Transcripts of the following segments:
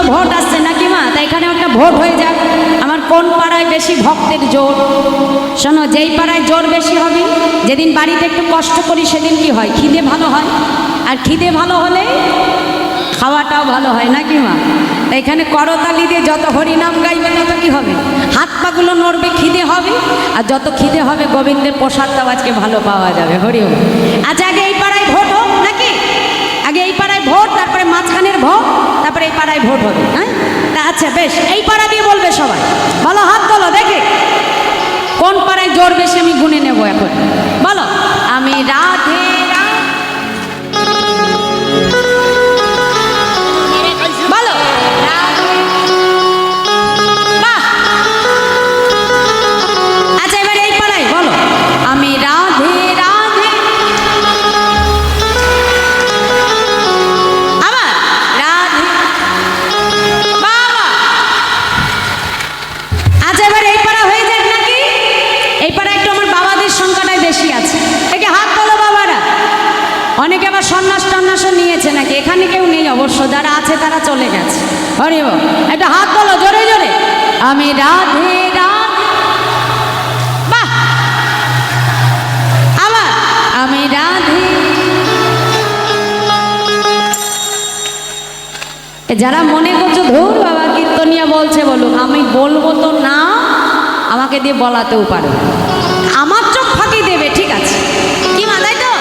Vote আসছে নাকি মা, তাই এখানে একটা ভোট হয়ে যাক। আমার কোন পাড়ায় বেশি ভক্তের জোর? শোনো, যেই পাড়ায় জোর বেশি হবে, যেদিন বাড়িতে একটু কষ্ট করি সেদিন কি হয়, খিদে ভালো হয়। আর খিদে ভালো হলে খাওয়াটাও ভালো হয় নাকি মা? তাই এখানে করতালি দিয়ে যত হরিনাম গাইবে তত কি হবে, হাত পাগুলো নড়বে, খিদে হবে। আর যত খিদে হবে গোবিন্দের প্রসাদটাও আজকে ভালো পাওয়া যাবে। হরি হরি। আচ্ছা, আগে এই পাড়ায় ভোট হোক নাকি? আগে এই পাড়ায় ভোট, তারপরে মাঝখানের ভোট, তারপরে এই পাড়ায় ভোট হবে। হ্যাঁ, তা আচ্ছা বেশ, এই পাড়া দিয়ে বলবে সবাই। ভালো, হাত তোলো দেখে কোন পাড়ায় জোর বেশি, আমি গুনে নেব এখন। বলো, আমি রাধে বলো রাধে। বাহ! আচ্ছা, এবার এই পাড়ায় বলো, আমি রাধে রাধে। আবার রাধে। বাবা! আচ্ছা, এবার এই পাড়া হয়ে যাক নাকি? এই পাড়া একটু আমার বাবাদের সংখ্যাটাই বেশি আছে। একে হাত তোলো বাবারা। অনেকে আবার সন্ন্যাস টন্যাসও নিয়েছে নাকি? এখানে কেউ নেই অবশ্য, যারা আছে তারা চলে গেছে। হরি বল। একটা হাত তোলো জোরে জোরে। আমি রাধে রাধে। বাহ! আবার আমি রাধে। যারা মনে করছো ধুর বাবা কীর্তনিয়া বলছে বলুক, আমি বলবো তো না, আমাকে দিয়ে বলাতেও পারো। আমার চোখ ফাঁকি দেবে, ঠিক আছে কি মা, তাই তো?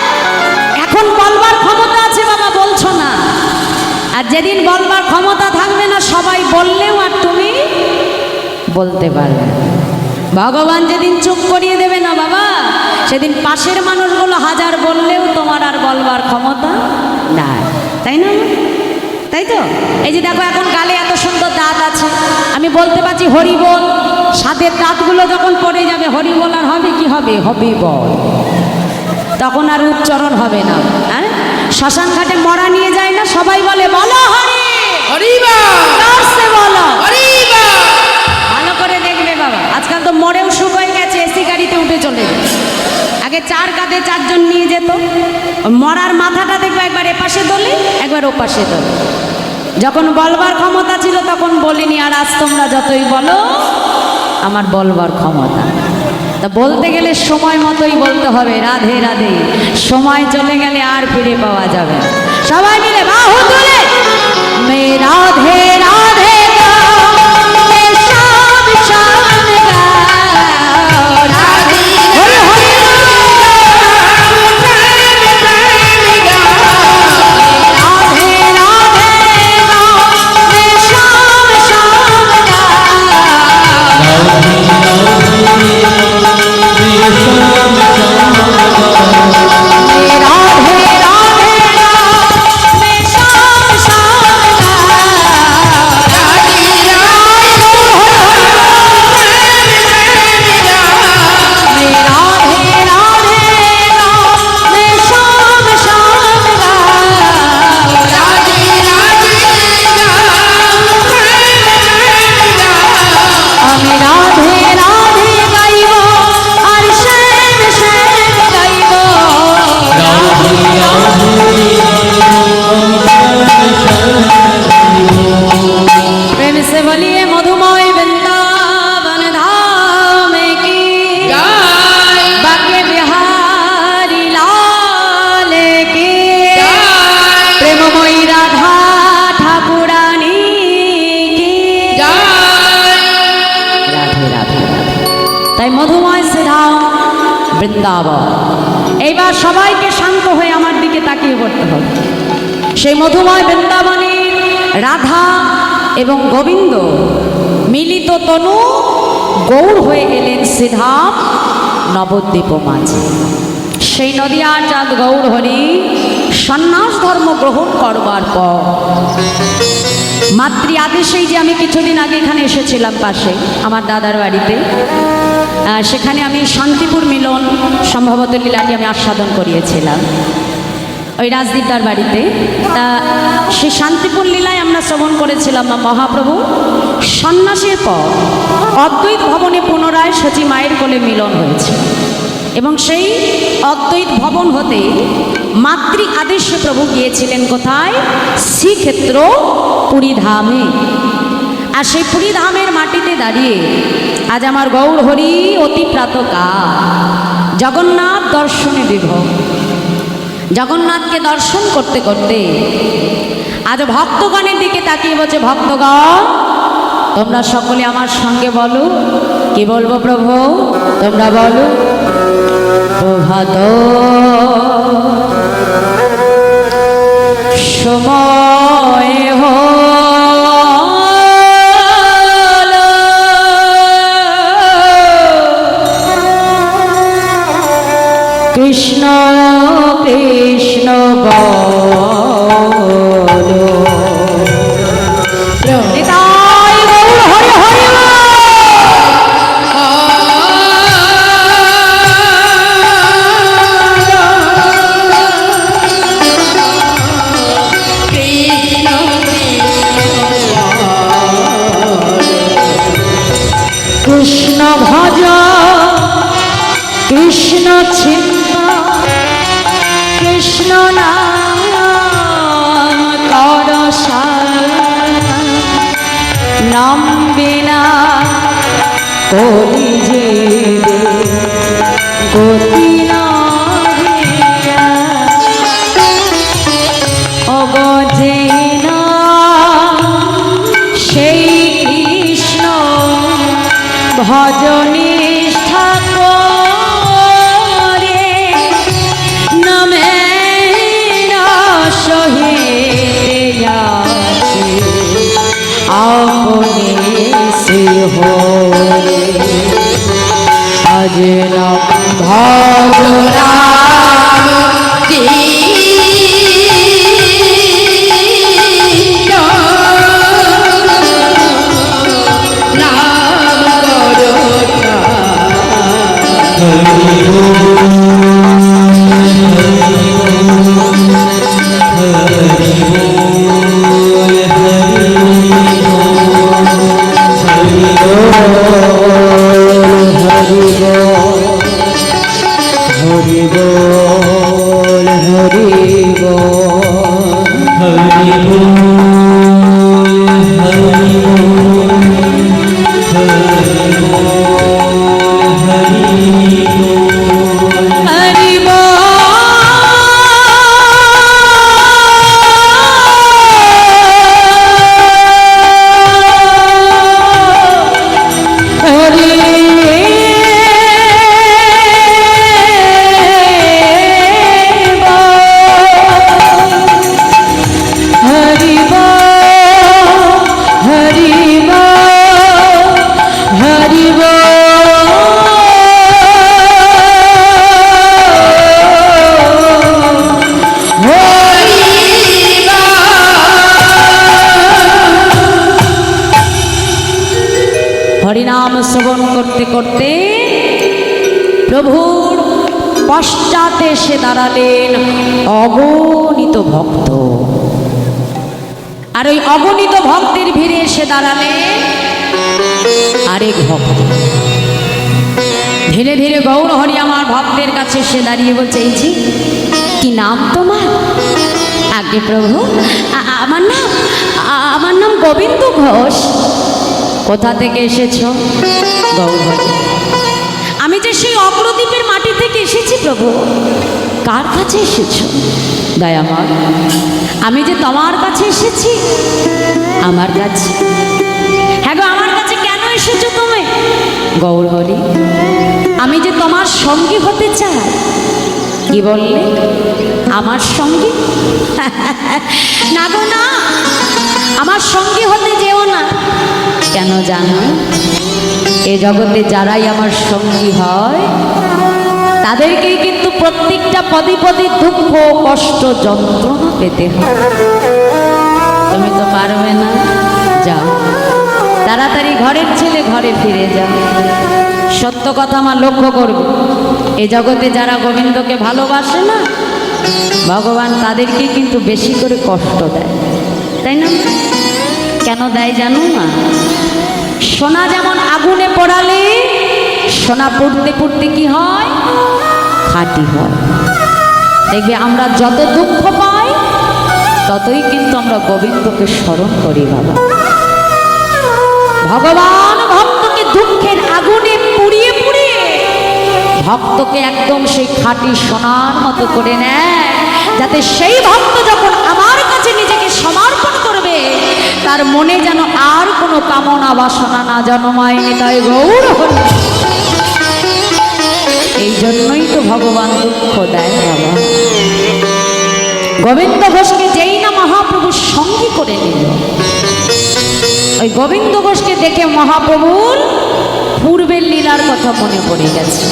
এখন বলবার ক্ষমতা আছে বাবা, বলছো না। আর যেদিন বলবার ক্ষমতা থাকবে না, সবাই বললেও আর তুমি বলতে পারবে না। ভগবান যেদিন চুপ করিয়ে দেবে না বাবা, সেদিন পাশের মানুষগুলো হাজার বললেও তোমার আর বলবার ক্ষমতা নাই, তাই না? তাই তো? এই যে দেখো, এখন গালে এত সুন্দর দাঁত আছে, আমি বলতে পারছি হরি বল। সাধের দাঁতগুলো যখন পড়ে যাবে, হরি বল আর হবে কি হবে, হবি বল। তখন আর উচ্চারণ হবে না। হ্যাঁ, শ্মশান ঘাটে মরা নিয়ে যায় না, সবাই বলে বলো হরি হরি বলো হরি। ভালো করে দেখবে বাবা, আজকাল তো মরেও সুখ হয়ে গেছে, এসি গাড়িতে উঠে চলে যায়। আগে চার কাঁধে চারজন নিয়ে যেত, মরার মাথাটা দেখবে একবার এপাশে দোলে, একবার ওপাশে দোলে। যখন বলবার ক্ষমতা ছিল তখন বলিনি, আর আজ তোমরা যতই বলো আমার বলবার ক্ষমতা। তা বলতে গেলে সময় মতোই বলতে হবে, রাধে রাধে। সময় চলে গেলে আর ফিরে পাওয়া যাবে। সবাই মিলে বাহু তুলে মে রাধে রাধে বৃন্দাবন। এইবার সবাইকে শান্ত হয়ে আমার দিকে তাকিয়ে পড়তে হবে। সেই মধুময় বৃন্দাবনে রাধা এবং গোবিন্দ মিলিত তনু গৌর হয়ে এলেন শ্রীধাম নবদ্বীপ মাঝে। সেই নদিয়ার চাঁদ গৌর হরি সন্ন্যাস ধর্ম গ্রহণ করবার পর মাতৃ আদেশেই যে আমি কিছুদিন আগে এখানে এসেছিলাম পাশে আমার দাদার বাড়িতে, সেখানে আমি শান্তিপুর মিলন সম্ভবত লীলাটি আমি আস্বাদন করিয়েছিলাম ওই রাজদীপদার বাড়িতে। তা সেই শান্তিপুর লীলায় আমরা শ্রবণ করেছিলাম মহাপ্রভু সন্ন্যাসের পর অদ্বৈত ভবনে পুনরায় সচী মায়ের কোলে মিলন হয়েছে এবং সেই অদ্বৈত ভবন হতে মাতৃ আদেশে প্রভু গিয়েছিলেন কোথায়? শ্রীক্ষেত্র পুরীধামে। আর সেই পুরীধামের মাটিতে দাঁড়িয়ে আজ আমার গৌর হরি অতি প্রাতকাল জগন্নাথ দর্শনে বিভোর। জগন্নাথকে দর্শন করতে করতে আজ ভক্তগণের দিকে তাকিয়ে বলছে, ভক্তগণ তোমরা সকলে আমার সঙ্গে বলো। কি বলবো প্রভু? তোমরা বলো, প্রভাত সময় কৃষ্ণ কৃষ্ণ বলো। কৃষ্ণ ভজ কৃষ্ণ চিন্তা কৃষ্ণ নাম কর নাম বিনা কলি জীবে গতি অগজে না সেই কৃষ্ণ ভজনিষ্ঠা করে নামে সহিতে আপনি সে হরে আজ নাম ভজনা হরিনাম শ্রবণ করতে করতে প্রভুর পশ্চাতে এসে দাঁড়ালেন অগণিত ভক্ত। আর ওই অগণিত ভক্তের ভিড়ে এসে দাঁড়ালেন আরেক ভক্ত। ধীরে ধীরে গৌর হরি আমার ভক্তের কাছে এসে দাঁড়িয়ে বলছে, এই যে কি নাম তোমার? আগে প্রভু আমার নাম গোবিন্দ ঘোষ। কোথা থেকে এসেছ? গৌর হরি, আমি যে সেই অগ্রদ্বীপের মাটি থেকে এসেছি প্রভু। কার কাছে এসেছ? দয়াময়, আমি যে তোমার কাছে এসেছি। আমার কাছে? হ্যাঁ গো, আমার কাছে কেন এসেছো তুমি? গৌর হরি, আমি যে তোমার সঙ্গী হতে চাই। কি বললে? আমার সঙ্গী? না গো না, আমার সঙ্গী হতে যেও না। কেন জানো? এ জগতে যারাই আমার সঙ্গী হয় তাদেরকেই কিন্তু প্রত্যেকটা পদে পদে দুঃখ কষ্ট যন্ত্রণা পেতে হয়। তুমি তো পারবে না, যাও তাড়াতাড়ি ঘরের ছেলে ঘরে ফিরে যাও। সত্য কথা আমার লক্ষ্য করবে, এ জগতে যারা গোবিন্দকে ভালোবাসে না, ভগবান তাদেরকে কিন্তু বেশি করে কষ্ট দেয়, তাই না? কেন দেয় জানো না? সোনা যেমন আগুনে পোড়ালে সোনা পুড়তে পুড়তে কি হয়? খাঁটি হয়। দেখবে আমরা যত দুঃখ পাই ততই কিন্তু আমরা গোবিন্দকে স্মরণ করি বাবা। ভগবান ভক্তকে দুঃখের আগুনে পুড়িয়ে পুড়িয়ে ভক্তকে একদম সেই খাঁটি সোনার মতো করে নেয়, যাতে সেই ভক্ত যখন আমার কাছে নিজেকে সমর্পণ করবে তার মনে যেন আর কোনো কামনা বাসনা না জন্মায়নি। তাই গৌর হরি, এই জন্যই তো ভগবান দুঃখ দেয় বাবা। গোবিন্দ ঘোষকে যেই না মহাপ্রভু সঙ্গী করে নিল, ওই গোবিন্দ ঘোষকে দেখে মহাপ্রভুর পূর্বের লীলার কথা মনে পড়ে গেছে।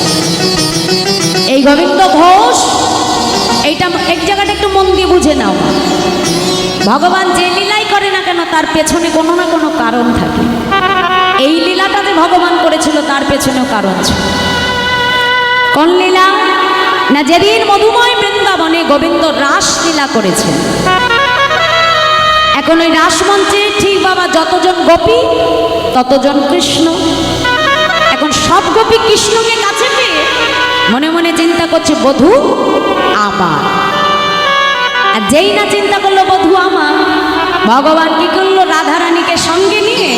এই গোবিন্দ ঘোষ, এইটা এক জায়গাটা একটু মন দিয়ে বুঝে নাও, ভগবান যে লীলাই করে না কেন তার পেছনে কোনো না কোনো কারণ থাকে। এই লীলাটা যে ভগবান করেছিল তার পেছনেও কারণ ছিল। কোন লীলা? না যেদিন মধুময় বৃন্দাবনে গোবিন্দ রাস লীলা করেছেন। এখন ওই রাসমঞ্চে ঠিক বাবা যতজন গোপী ততজন কৃষ্ণ। এখন সব গোপী কৃষ্ণকে কাছে পেয়ে মনে মনে চিন্তা করছে বধূ আমার। আর যেই না চিন্তা করলো বধূ আমার, ভগবান কি করলো? রাধারানীকে সঙ্গে নিয়ে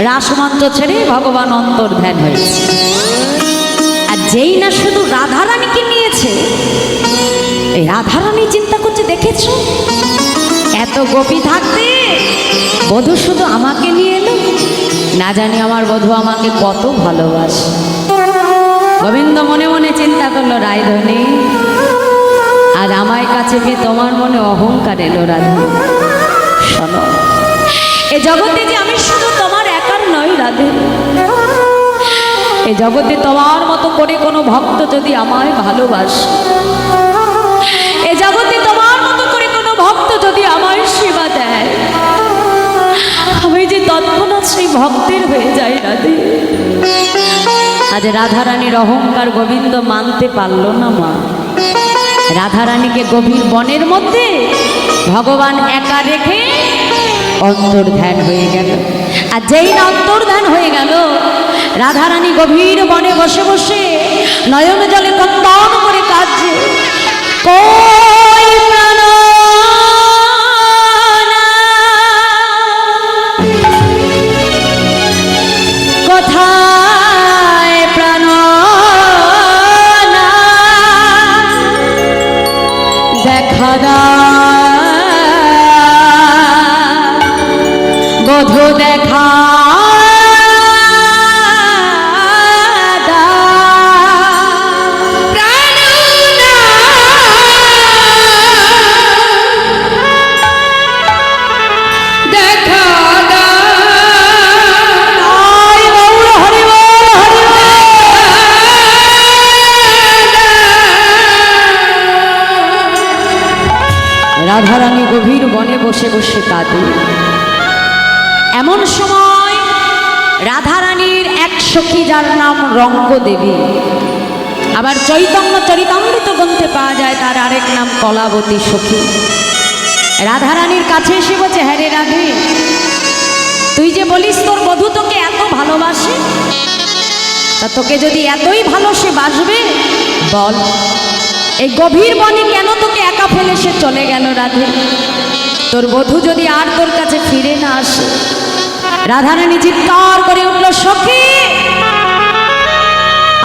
রাসমঞ্চ ছেড়ে ভগবান অন্তর্ধান হয়েছে। আর যেই না শুধু রাধারানীকে নিয়েছে, এই রাধারানী চিন্তা করছে দেখেছো এত গোপী থাকতে বধূ শুধু আমাকে নিয়ে এলো, না জানি আমার বধূ আমাকে কত ভালোবাসে। গোবিন্দ মনে মনে চিন্তা করলো রায়ধনী, আর আমার কাছে পেয়ে তোমার মনে অহংকার এলো রাধা। শোনো, এ জগতে যে আমি শুধু তোমার একার নয় রাধে, এ জগতে তোমার মতো করে কোনো ভক্ত যদি আমায় ভালোবাসে, এ জগতে তোমার মতো করে কোনো ভক্ত যদি আমায় সেবা দেয়, আমি যে তৎক্ষণাৎ সেই ভক্তের হয়ে যাই রাধে। আজ রাধারানীর অহংকার গোবিন্দ মানতে পারল না মা। রাধারানীকে গভীর বনের মধ্যে ভগবান একা রেখে অন্তর্ধান হয়ে গেল। আর যেই না অন্তর্ধান হয়ে গেল, রাধারানী গভীর বনে বসে বসে নয়ন জলে কন্দন করে কাঁদছে। কই প্রাণ কোথায় প্রাণ দেখা দাও বধূ দেখা রাধারানী গভীর বনে বসে বসে কাঁদে। এমন সময় রাধারানীর এক সখী যার নাম রঙ্গদেবী, আবার চৈতন্য চরিতামৃত গ্রন্থে পাওয়া যায় তার আরেক নাম কলাবতী সখী, রাধারানীর কাছে এসে বলছে, হ্যাঁ রে রাধে, তুই যে বলিস তোর বধূ তোকে এত ভালোবাসে, তা তোকে যদি এতই ভালো সে বাসবে বল, এই গভীর বনে কেন তোকে একা ফেলে সে চলে গেল রাধে? তোর বধূ যদি আর তোর কাছে ফিরে না আসে। রাধারানী চিৎকার করে উঠল, সখী,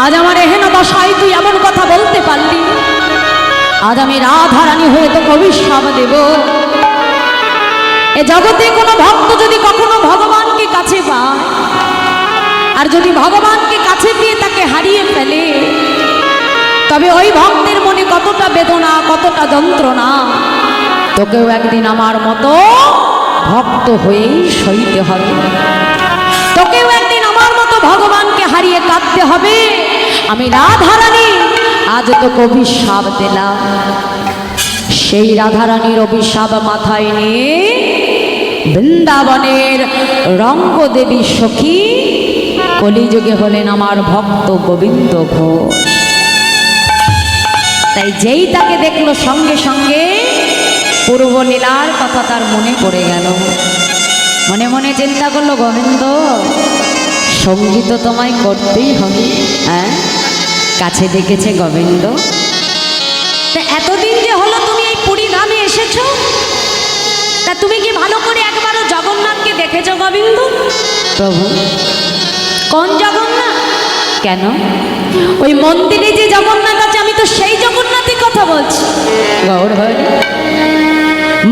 আজ আমার এহেন দশায় তুই এমন কথা বলতে পারলি? আজ আমি রাধারানী হয়ে তোকে অভিশাপ দেব। এ জগতে কোনো ভক্ত যদি কখনো ভগবানকে কাছে পায়, আর যদি ভগবানকে কাছে পেয়ে তাকে হারিয়ে ফেলে, তবে ওই ভক্তের মনে কতটা বেদনা, কতটা যন্ত্রণা, তোকেও একদিন আমার মতো ভক্ত হয়েই সইতে হবে। তোকেও একদিন আমার মতো ভগবানকে হারিয়ে কাঁদতে হবে। আমি রাধারানী আজ তোকে অভিশাপ দিলাম। সেই রাধারানীর অভিশাপ মাথায় নিয়ে বৃন্দাবনের রঙ্গদেবী সখী কলিযুগে হলেন আমার ভক্ত গোবিন্দ ঘোষ। তাই যেই তাকে দেখলো সঙ্গে সঙ্গে পূর্ব লীলার কথা তার মনে পড়ে গেল। মনে মনে চিন্তা করলো, গোবিন্দ, সঙ্গীত তোমায় করতেই হবে। হ্যাঁ, কাছে ডেকেছে গোবিন্দ। তা এতদিন যে হলো এসেছো? তা তুমি কি ভালো করে একবারও জগন্নাথকে দেখেছো গোবিন্দ? প্রভু, কোন জগন্নাথ? কেন? ওই মন্দিরে যে জগন্নাথ আছে আমি তো সেই জগন্নাথই কথা বলছি। গৌর হরি,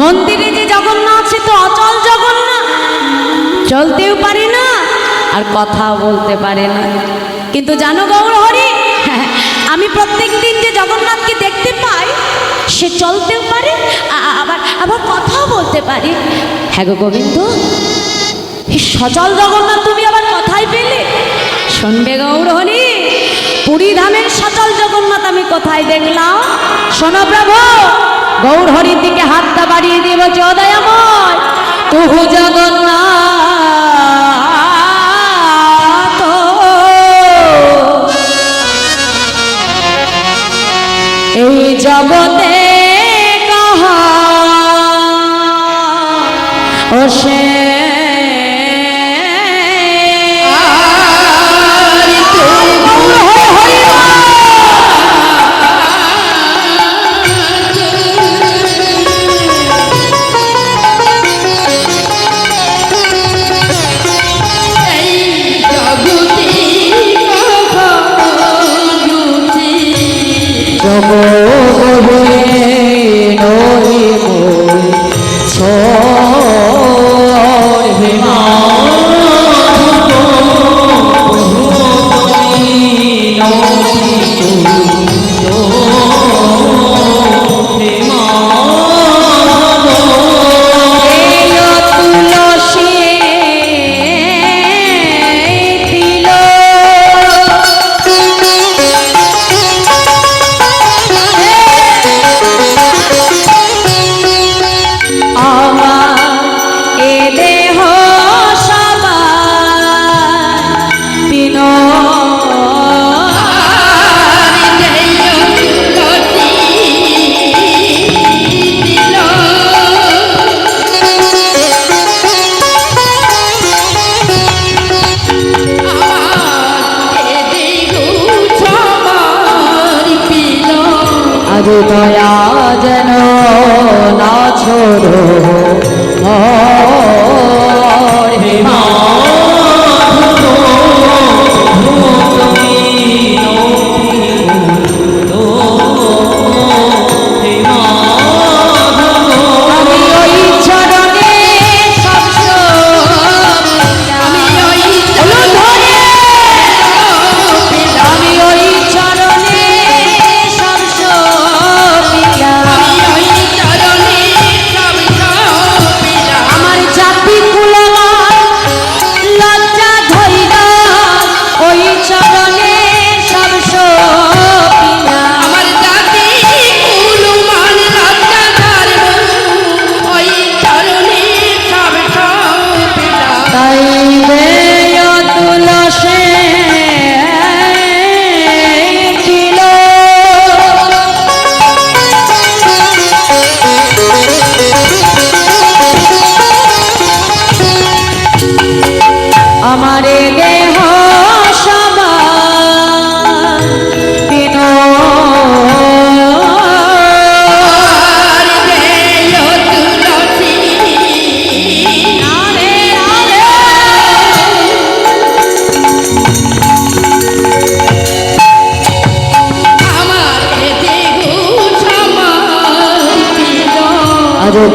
মন্দিরে যে জগন্নাথ সে তো অচল জগন্নাথ, চলতেও পারে না আর কথাও বলতে পারে না। কিন্তু জানো গৌর হরি, আমি প্রত্যেক দিন যে জগন্নাথকে দেখতে পাই সে চলতেও পারে আবার আবার কথাও বলতে পারে। হ্যাঁ গো গোবিন্দ, এই সচল জগন্নাথ তুমি আবার কথাই পেলে? শুনবে গৌর হরি, পুরী ধামের সচল জগন্নাথ আমি কোথায় দেখলাম? শোনো প্রভু, গৌর হরির দিকে হাতটা বাড়িয়ে দিয়ে বলছে, ও দয়াময়, প্রভু জগন্নাথ এই জগতে কাহা ও সে দয়া যেন না ছোড়ো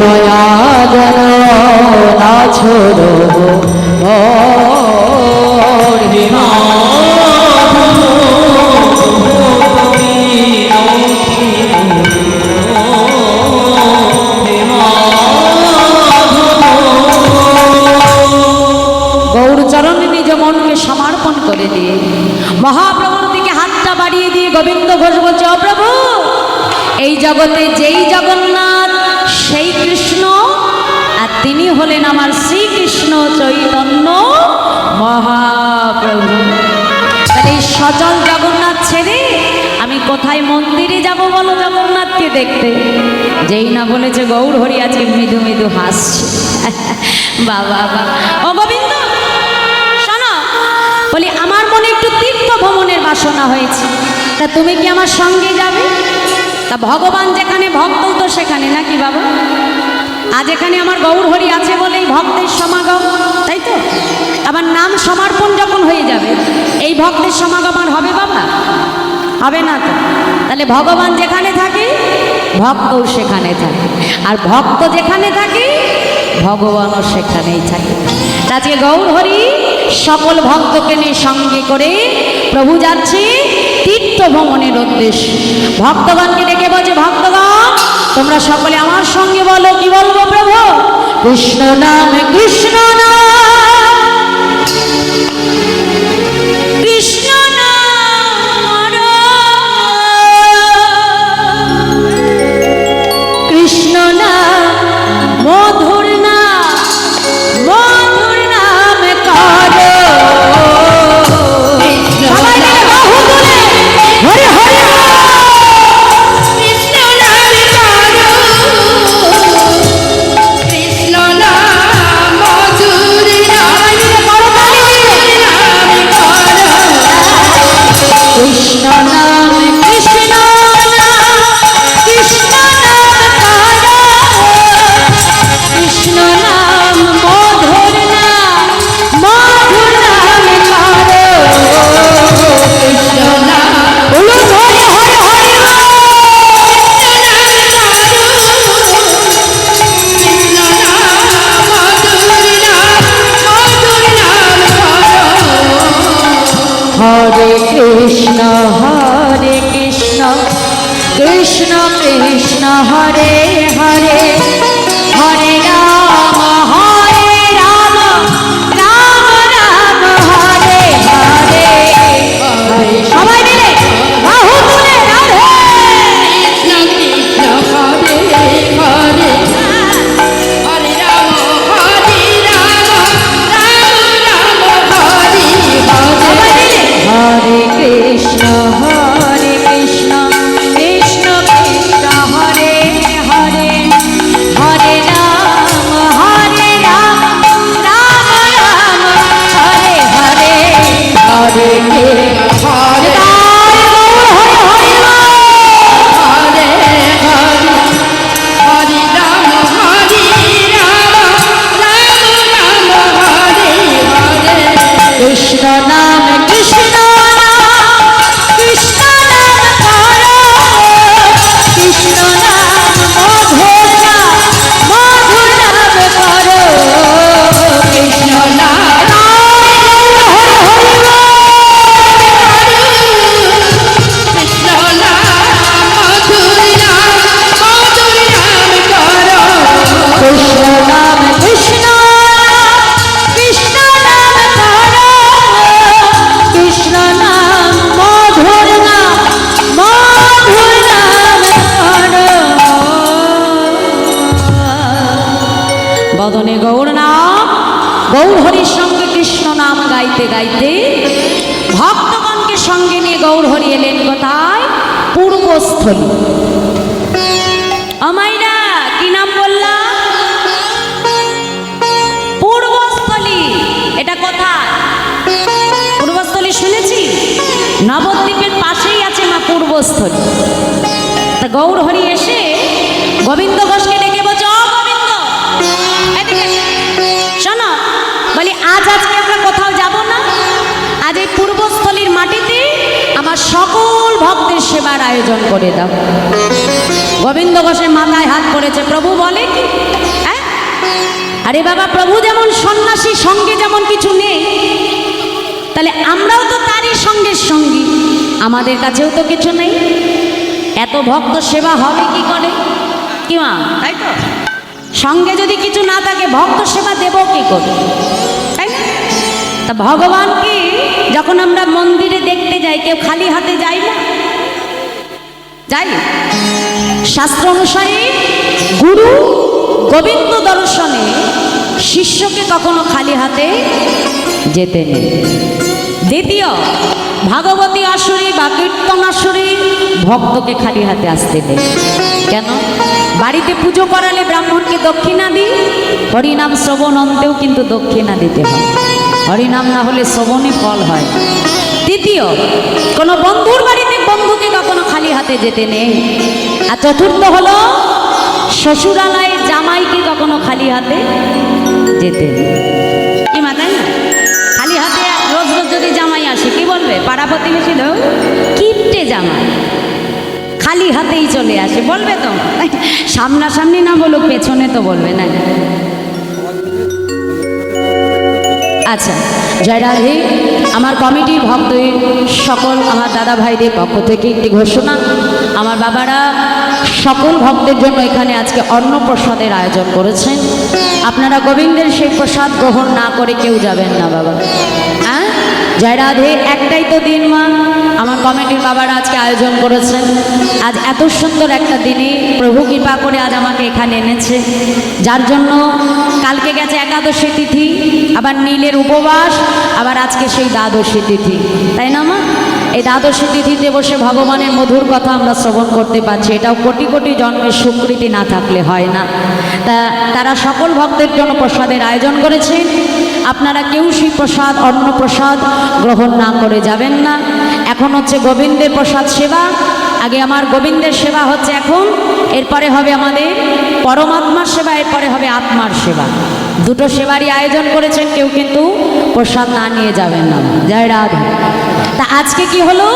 দয়া যেন না ছোড়ো গৌরচরণে নিজ মনকে সমর্পণ করে দিয়ে মহাপ্রভুর দিকে হাতটা বাড়িয়ে দিয়ে গোবিন্দ ঘোষ বলছে, ও প্রভু, এই জগতে যেই জগন্নাথ সেই কৃষ্ণ, আর তিনি হলেন আমার শ্রীকৃষ্ণ চৈতন্য মহাপ্রভু। এই সচল জগন্নাথ ছেড়ে আমি কোথায় মন্দিরে যাব বলো জগন্নাথকে দেখতে? যেই না বলেছে গৌর হরি আজকে মৃদু মৃদু হাসছে। বাবা বা ও গোবিন্দ শোনো, বলি আমার মনে একটু তীর্থ ভ্রমণের বাসনা হয়েছে, তা তুমি কি আমার সঙ্গে যাবে? তা ভগবান যেখানে ভক্ত তো সেখানে নাকি বাবা? আজ এখানে আমার গৌর হরি আছে বলেই ভক্তের সমাগম, তাই তো? আবার নাম সমর্পণ যখন হয়ে যাবে এই ভক্তের সমাগম আর হবে বাবা? হবে না তো। তাহলে ভগবান যেখানে থাকে ভক্তও সেখানে থাকে, আর ভক্ত যেখানে থাকে ভগবানও সেখানেই থাকে। আজকে গৌর হরি সকল ভক্তকে নিয়ে সঙ্গে করে প্রভু যাচ্ছে তীর্থ ভ্রমণের উদ্দেশ্যে। ভক্তগণকে ডেকে বলছে, ভক্তগণ তোমরা সকলে আমার সঙ্গে বলো, কি বলবো প্রভু? কৃষ্ণ নাম কৃষ্ণ নাম কৃষ্ণ নাম কৃষ্ণ নাম মধুর নাম মধুর নাম করো। সবাই মিলে বাহু তুলে হরি হরি কৃষ্ণ নাম করো, কৃষ্ণ নাম মধুর নাম কৃষ্ণ নাম কৃষ্ণ নাম কৃষ্ণ নাম করো, কৃষ্ণ নাম মধুর নাম মধুর নাম করো। কৃষ্ণ নাম বলুন হরি হরি হরি কৃষ্ণ নাম হরে কৃষ্ণ কৃষ্ণ কৃষ্ণ হরে হরে হরে রাম রাম রাম হরে হরে। সবাই মিলে বাহু তুলে রাধে কৃষ্ণ হরে হরে হরে রাম রাম হরে হরে। হরে কৃষ্ণ কৃষ্ণ কৃষ্ণ কৃষ্ণ হরে হরে হরে রাম রাম রাম হরে হরে। হরে হরে হরে হরে হরে রাম রাম রাম হরে হরে। কৃষ্ণ নাম কৃষ্ণ নাম কৃষ্ণ নাম করো, কৃষ্ণ নাম মধুর নাম মধুর নাম করো। কৃষ্ণ নাম কৃষ্ণ নাম মধুর নাম করো। কৃষ্ণ নাম কৃষ্ণ কৃষ্ণ নাম করো, কৃষ্ণ নাম মধুর নাম মধুর নাম করো। বদনে গৌর নাম গৌর হরির সঙ্গে কৃষ্ণ নাম গাইতে গাইতে ভক্তগণকে সঙ্গে নিয়ে গৌর হরি এলেন কোথায়? পূর্বস্থলী। আমাইরা কি নাম বললাম? পূর্বস্থলী। এটা কোথায়? পূর্বস্থলী শুনেছি, নবদ্বীপের পাশেই আছে মা পূর্বস্থলী। তা গৌর হরি এসে গোবিন্দ ঘোষকে ডেকে বলছে, ও গোবিন্দ এদিকে শোনো, বলি আজকে আমরা কোথাও যাব না, আজ এই পূর্বস্থলীর মাটিতে আমার সকল ভক্তের সেবার আয়োজন করে দাও। গোবিন্দ ঘোষের মাথায় হাত পড়েছে, প্রভু বলে কি? হ্যাঁ, আরে বাবা, প্রভু যেমন সন্ন্যাসী, সঙ্গে যেমন কিছু নেই, তাহলে আমরাও তো তারই সঙ্গের সঙ্গী, আমাদের কাছেও তো কিছু নেই। এত ভক্ত সেবা হবে কি করে? কি মা, তাই তো? সঙ্গে যদি কিছু না থাকে ভক্ত সেবা দেব কি করে? তাই না? তা ভগবানকে যখন আমরা মন্দিরে দেখতে যাই, কেউ খালি হাতে যাই না, যাই। শাস্ত্র অনুসারে গুরু গোবিন্দ দর্শনে শিষ্যকে কখনো খালি হাতে যেতে নেই। দ্বিতীয়, ভাগবতী আসরে বা কীর্তন আসরে ভক্তকে খালি হাতে আসতে নেই। কেন? বাড়িতে পুজো করালে ব্রাহ্মণকে দক্ষিণা দিই, হরিনাম শ্রবণ অন্তেও কিন্তু দক্ষিণা দিতে হয়। হরিনাম না হলে শ্রবণে ফল হয়। তৃতীয়, কোনো বন্ধুর বাড়িতে বন্ধুকে কখনো খালি হাতে যেতে নেই। আর চতুর্থ হলো শ্বশুরালয়ের জামাইকে কখনো খালি হাতে যেতে নেই। কি মাথায় না খালি হাতে রোজ রোজ যদি জামাই আসে কি বলবে? পাড়া প্রতিবেশী লোক কিপটে জামাই, খালি হাতেই চলে আসে বলবে তো। সামনাসামনি না বলুক, পেছনে তো বলবে না। আচ্ছা, জয় রাধে। আমার কমিটির ভক্ত সকল আমার দাদা ভাইদের পক্ষ থেকে একটি ঘোষণা, আমার বাবারা সকল ভক্তের জন্য এখানে আজকে অন্নপ্রসাদের আয়োজন করেছেন। আপনারা গোবিন্দের সেই প্রসাদ গ্রহণ না করে কেউ যাবেন না বাবা। হ্যাঁ, জয় রাধে। একটাই তো দিন মা, আমার কমিটির বাবারা আজকে আয়োজন করেছেন। আজ এত সুন্দর একটা দিনে প্রভু কৃপা করে আজ আমাকে এখানে এনেছে, যার জন্য কালকে গেছে একাদশী তিথি, আবার নীলের উপবাস, আবার আজকে সেই দ্বাদশী তিথি, তাই না মা? এই দ্বাদশী তিথিতে বসে ভগবানের মধুর কথা আমরা শ্রবণ করতে পারছি, এটাও কোটি কোটি জন্মের স্বীকৃতি না থাকলে হয় না। তারা সকল ভক্তের জন্য প্রসাদের আয়োজন করেছে। আপনারা কেউ সেই প্রসাদ অন্নপ্রসাদ গ্রহণ না করে যাবেন না। এখন হচ্ছে গোবিন্দের প্রসাদ সেবা, আগে আমার গোবিন্দের সেবা হচ্ছে এখন, এরপরে হবে আমাদের পরমাত্মার সেবা, এরপরে হবে আত্মার সেবা। দুটো সেবারই আয়োজন করেছেন, কেউ কিন্তু প্রসাদ না নিয়ে যাবেন না। জয় রাধা। তা আজকে কি হলো?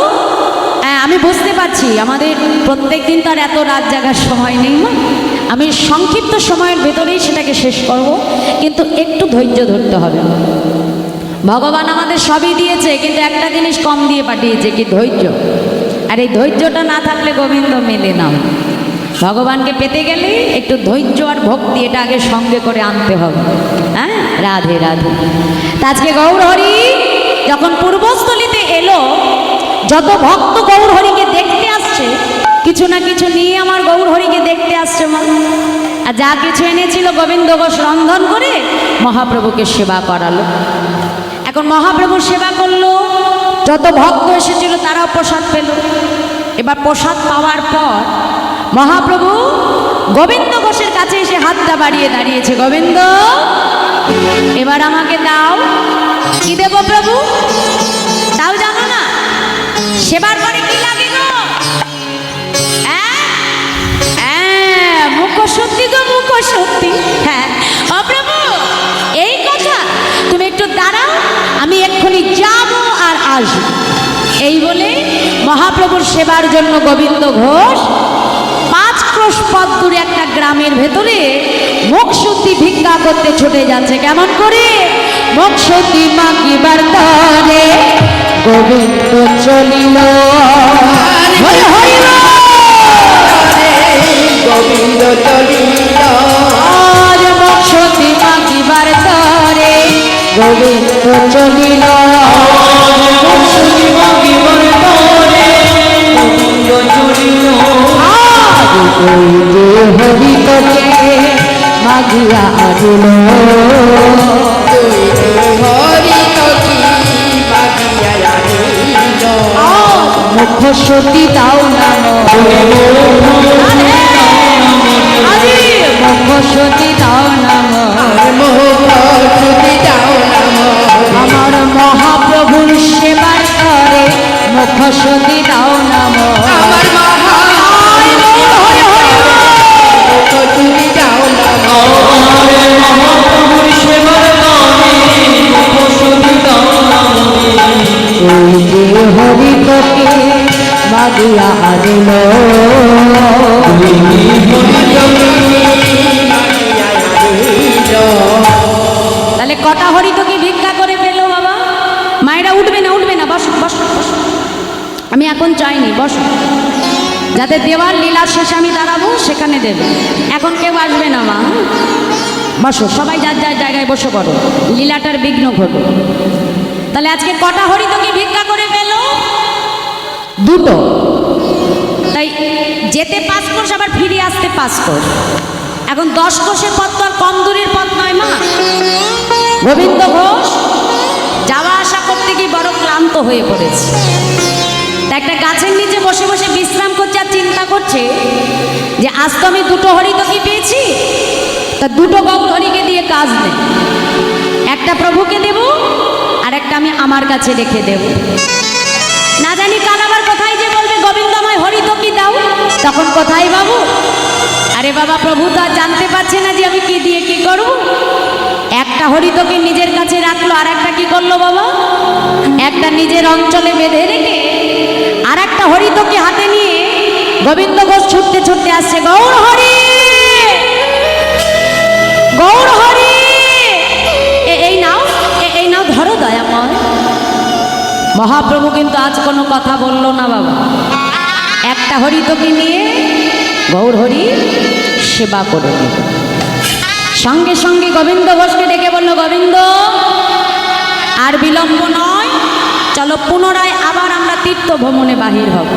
আমি বুঝতে পারছি আমাদের প্রত্যেক দিন তো আর এত রাত জাগার সময় নেই মা। আমি সংক্ষিপ্ত সময়ের ভেতরেই সেটাকে শেষ করব, কিন্তু একটু ধৈর্য ধরতে হবে। ভগবান আমাদের সবই দিয়েছে, কিন্তু একটা জিনিস কম দিয়ে পাঠিয়েছে, কি? ধৈর্য। আর এই ধৈর্যটা না থাকলে গোবিন্দ মেলে না। ভগবানকে পেতে গেলে একটু ধৈর্য আর ভক্তি এটা আগে সঙ্গে করে আনতে হবে। হ্যাঁ, রাধে রাধে। তা আজকে গৌরহরি যখন পূর্বস্থলিতে এলো, যত ভক্ত গৌরহরিকে দেখতে আসছে, কিছু না কিছু নিয়ে আমার গৌরহরিকে দেখতে আসছে মা। আর যা কিছু এনেছিল গোবিন্দ ঘোষ রন্ধন করে মহাপ্রভুকে সেবা করালো। এখন মহাপ্রভুর সেবা করলো, যত ভক্ত এসেছিল তারাও প্রসাদ পেল। এবার প্রসাদ পাওয়ার পর মহাপ্রভু গোবিন্দ ঘোষের কাছে এসে হাতটা বাড়িয়ে দাঁড়িয়েছে, গোবিন্দ এবার আমাকে দাও। কি দেব প্রভু? তাও জানো না? সেবার পরে কি লাগে গো? মুখ সত্যি গো, মুখ সত্যি। হ্যাঁ ও প্রভু, এই কথা? তুমি একটু দাঁড়াও, আমি এক্ষুনি যাব আর আসবো। এই বলে মহাপ্রভুর সেবার জন্য গোবিন্দ ঘোষ 5 ক্রোশ পথ দূরে একটা গ্রামের ভেতরে মুখ শুদ্ধি ভিক্ষা করতে ছুটে যাচ্ছে। কেমন করে? মুখ শুদ্ধি মাগিবার তরে গোবিন্দ চলিল, গোবিন্দ চলিল, মুখ শুদ্ধি মাগিবার তরে গোবিন্দ চলিল, মুখ শুদ্ধি মাগিবার তরে গোবিন্দ চলিল। হরি তোকে মাগিয়া আনিল, হরি তোকে মাগিয়া আনিল, মুখ সতী দাও নাম, মুখ সতী দাও নাম, মুখি দাও নাম, আমার মহাপ্রভুর সেবার করে মুখ সতী দাও নাম, আমার মুখি দাও নাম, মহাপ্রভুর সেবার করে মুখ সতী দাও নাম, হরি তোকে মাগিয়া আনিল। তাহলে কটা হরি তোকে ভিক্ষা করে পেল বাবা? মায়েরা উঠবে না, উঠবে না, বসো বসো বসো। আমি এখন চাইনি, বসো। যাতে দেওয়ার লীলা শেষে আমি দাঁড়াবো সেখানে দেবে, এখন কেউ আসবে না মা। বসো, সবাই যার যার জায়গায় বসে পড়ো, লীলাটার বিঘ্ন ঘটে। তাহলে আজকে কটা হরি তোকে ভিক্ষা করে পেল? 2টো। তাই যেতে 5 কোষ, আবার ফিরে আসতে 5 কোষ। এখন 10 কোষের পথ তো আর কম দূরের পথ নয় মা। গোবিন্দ ঘোষ যাওয়া আসা করতে গিয়ে বড় ক্লান্ত হয়ে পড়েছে। তা একটা গাছের নিচে বসে বসে বিশ্রাম করছে আর চিন্তা করছে যে আজ তো আমি 2টো হরি তোকে পেয়েছি, তা 2টো গৌর হরিকে দিয়ে কাজ নেই, একটা প্রভুকে দেব আর একটা আমি আমার কাছে রেখে দেব। না জানি কাল আবার কোথায় যে বলবে হরিতকি দাও। তখন কোথায় বাবু? আরে বাবা, প্রভু তো আর জানতে পারছে না যে আমি কি দিয়ে কি করব। একটা হরিতকি নিজের কাছে রাখলো, আর একটা কি করলো বাবা? একটা নিজের অঞ্চলে বেঁধে রেখে আর একটা হরিতকি হাতে নিয়ে গোবিন্দ ঘোষ ছুটতে ছুটতে আসছে। গৌর হরি, গৌর হরি, এই নাও, এই নাও, ধরো দয়াময়। মহাপ্রভু কিন্তু আজ কোনো কথা বললো না বাবা। একটা হরিতকি নিয়ে গৌর হরি সেবা করে দিল। সঙ্গে সঙ্গে গোবিন্দ ঘোষকে ডেকে বলল, গোবিন্দ আর বিলম্ব নয়, চলো পুনরায় আবার আমরা তীর্থ ভ্রমণে বাহির হব।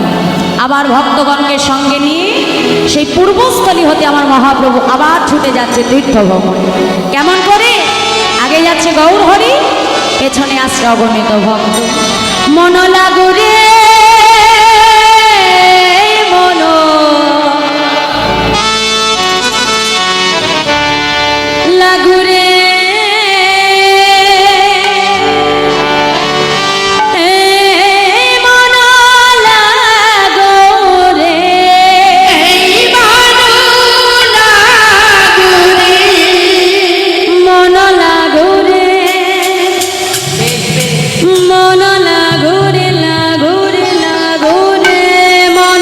আবার ভক্তগণকে সঙ্গে নিয়ে সেই পূর্বস্থলী হতে আমার মহাপ্রভু আবার ছুটে যাচ্ছে তীর্থ ভ্রমণ। কেমন করে? আগে যাচ্ছে গৌর হরি, পেছনে আসছে অগণিত ভক্ত। মন লাগুরে, মন লাগুরে, চরণে মন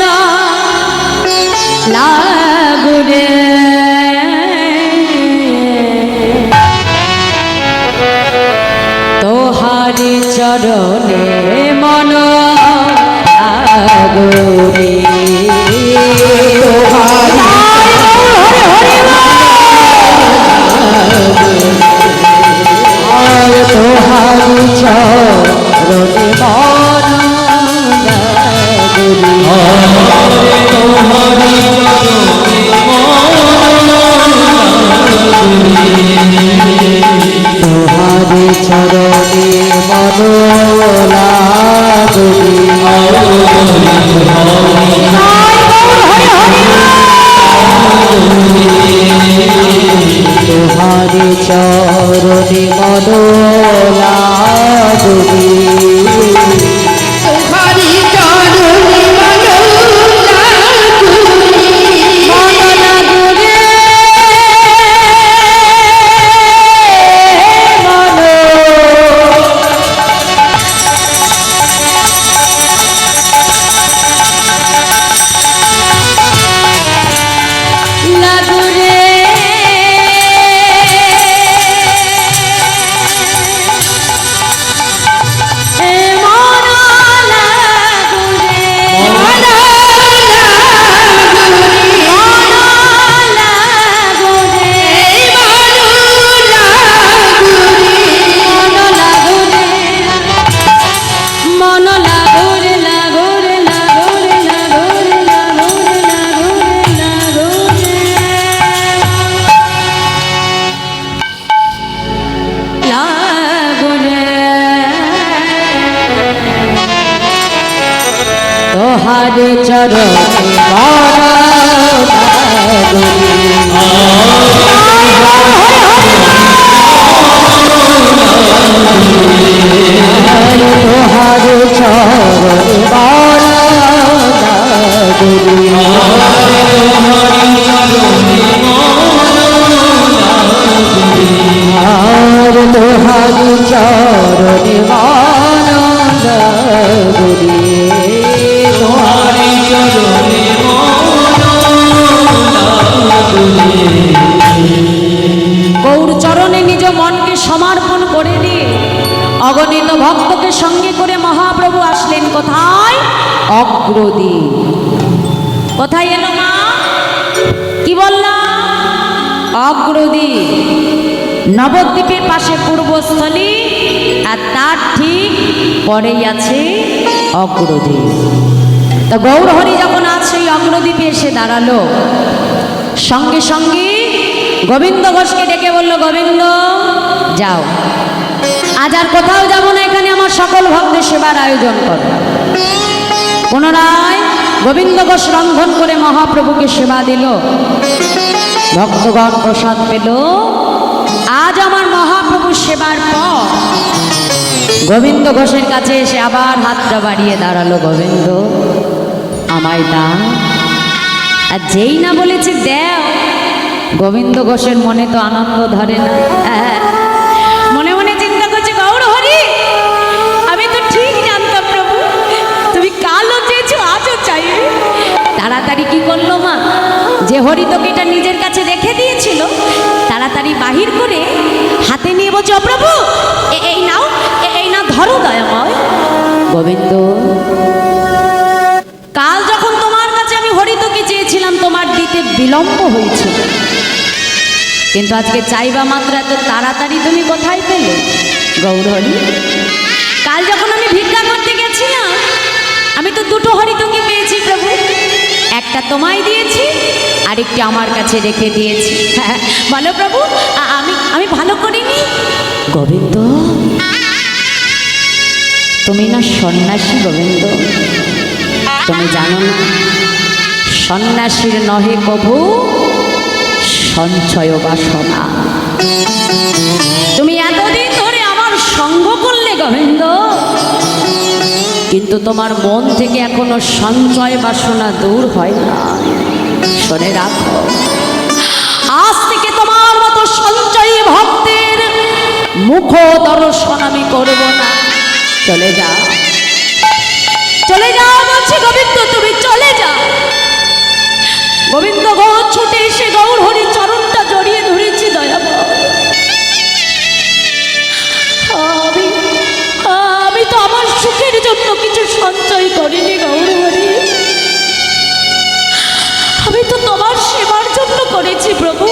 আগরে, তোহারি চরণে মন তোহারি চরণে মনোলা তোহারি চরণে মনোলা তোমারি চরণে তোহারি চরণে তোহারি চরণে তোহারি চরণে গৌর চরণে নিজ মনকে সমর্পণ করে দিয়ে অগণিত ভক্তকে সঙ্গে করে মহাপ্রভু আসলেন কোথায়? অগ্রদ্বীপ। কোথায় এলো মা? কি বললাম? অগ্রদ্বীপ। নবদ্বীপের পাশে পূর্বস্থলী, আর তার ঠিক পরেই আছে অগ্রদ্বীপ। তা গৌর হরি যখন আজ সেই অগ্রদ্বীপে এসে দাঁড়ালো, সঙ্গে সঙ্গে গোবিন্দ ঘোষকে ডেকে বলল, গোবিন্দ যাও, আজ আর কোথাও যাব না, এখানে আমার সকল ভক্তের সেবার আয়োজন কর। পুনরায় গোবিন্দ ঘোষ রন্ধন করে মহাপ্রভুকে সেবা দিল। ভক্তগণ প্রসাদ পেল। আজ আমার মহাপ্রভু সেবার পর গোবিন্দ ঘোষের কাছে এসে আবার হাতটা বাড়িয়ে দাঁড়ালো, গোবিন্দ আমায় দাও। আর যেই না বলেছে দেও, গোবিন্দ ঘোষের মনে তো আনন্দ ধরে না। মনে মনে চিন্তা করছে, গৌর হরি, আমি তো ঠিক জানতাম প্রভু, তুমি কালও চেয়েছো আজও চাইবে। তাড়াতাড়ি কি করলো মা, যে হরি তোকে এটা নিজের কাছে রেখে দিয়েছিল, তাড়াতাড়ি বাহির করে হাতে নিয়ে বলছে, ও প্রভু এই নাও, এই নাও ধরো দয়াময়। গোবিন্দ, কাল যখন তোমার কাছে আমি হরিতকে চেয়েছিলাম তোমার দিতে বিলম্ব হয়েছিল, কিন্তু আজকে চাইবা মাত্র এত তাড়াতাড়ি তুমি কোথায় পেলে গৌর হরি? কাল যখন আমি ভিক্ষা করতে গেছিলাম, আমি তো দুটো হরিতকে পেয়েছি প্রভু, একটা তোমায় দিয়েছি, আরেকটি আমার কাছে রেখে দিয়েছি। হ্যাঁ বলো প্রভু, আমি ভালো করিনি? গোবিন্দ, তুমি না সন্ন্যাসী গোবিন্দ, তুমি জানো না সন্ন্যাসীর নহে কভু সঞ্চয় বাসনা। তুমি এতদিন ধরে আমার সঙ্গ করলে গোবিন্দ, কিন্তু তোমার মন থেকে এখনো সঞ্চয় বাসনা দূর হয় না। শুনে রাখো, আজ থেকে তোমার মতো সঞ্চয়ী ভক্তের মুখ দর্শন আমি করব না। চলে যাও, চলে যাও বলছি গোবিন্দ, তুমি চলে যাও। গোবিন্দ ঘোষ ছুটে এসে গৌর হরির চরণটা জড়িয়ে ধরেছি, দয়াময় আমি তো আমার সুখের জন্য কিছু সঞ্চয় করিনি গৌর হরি, আমি তো তোমার সেবার জন্য করেছি প্রভু।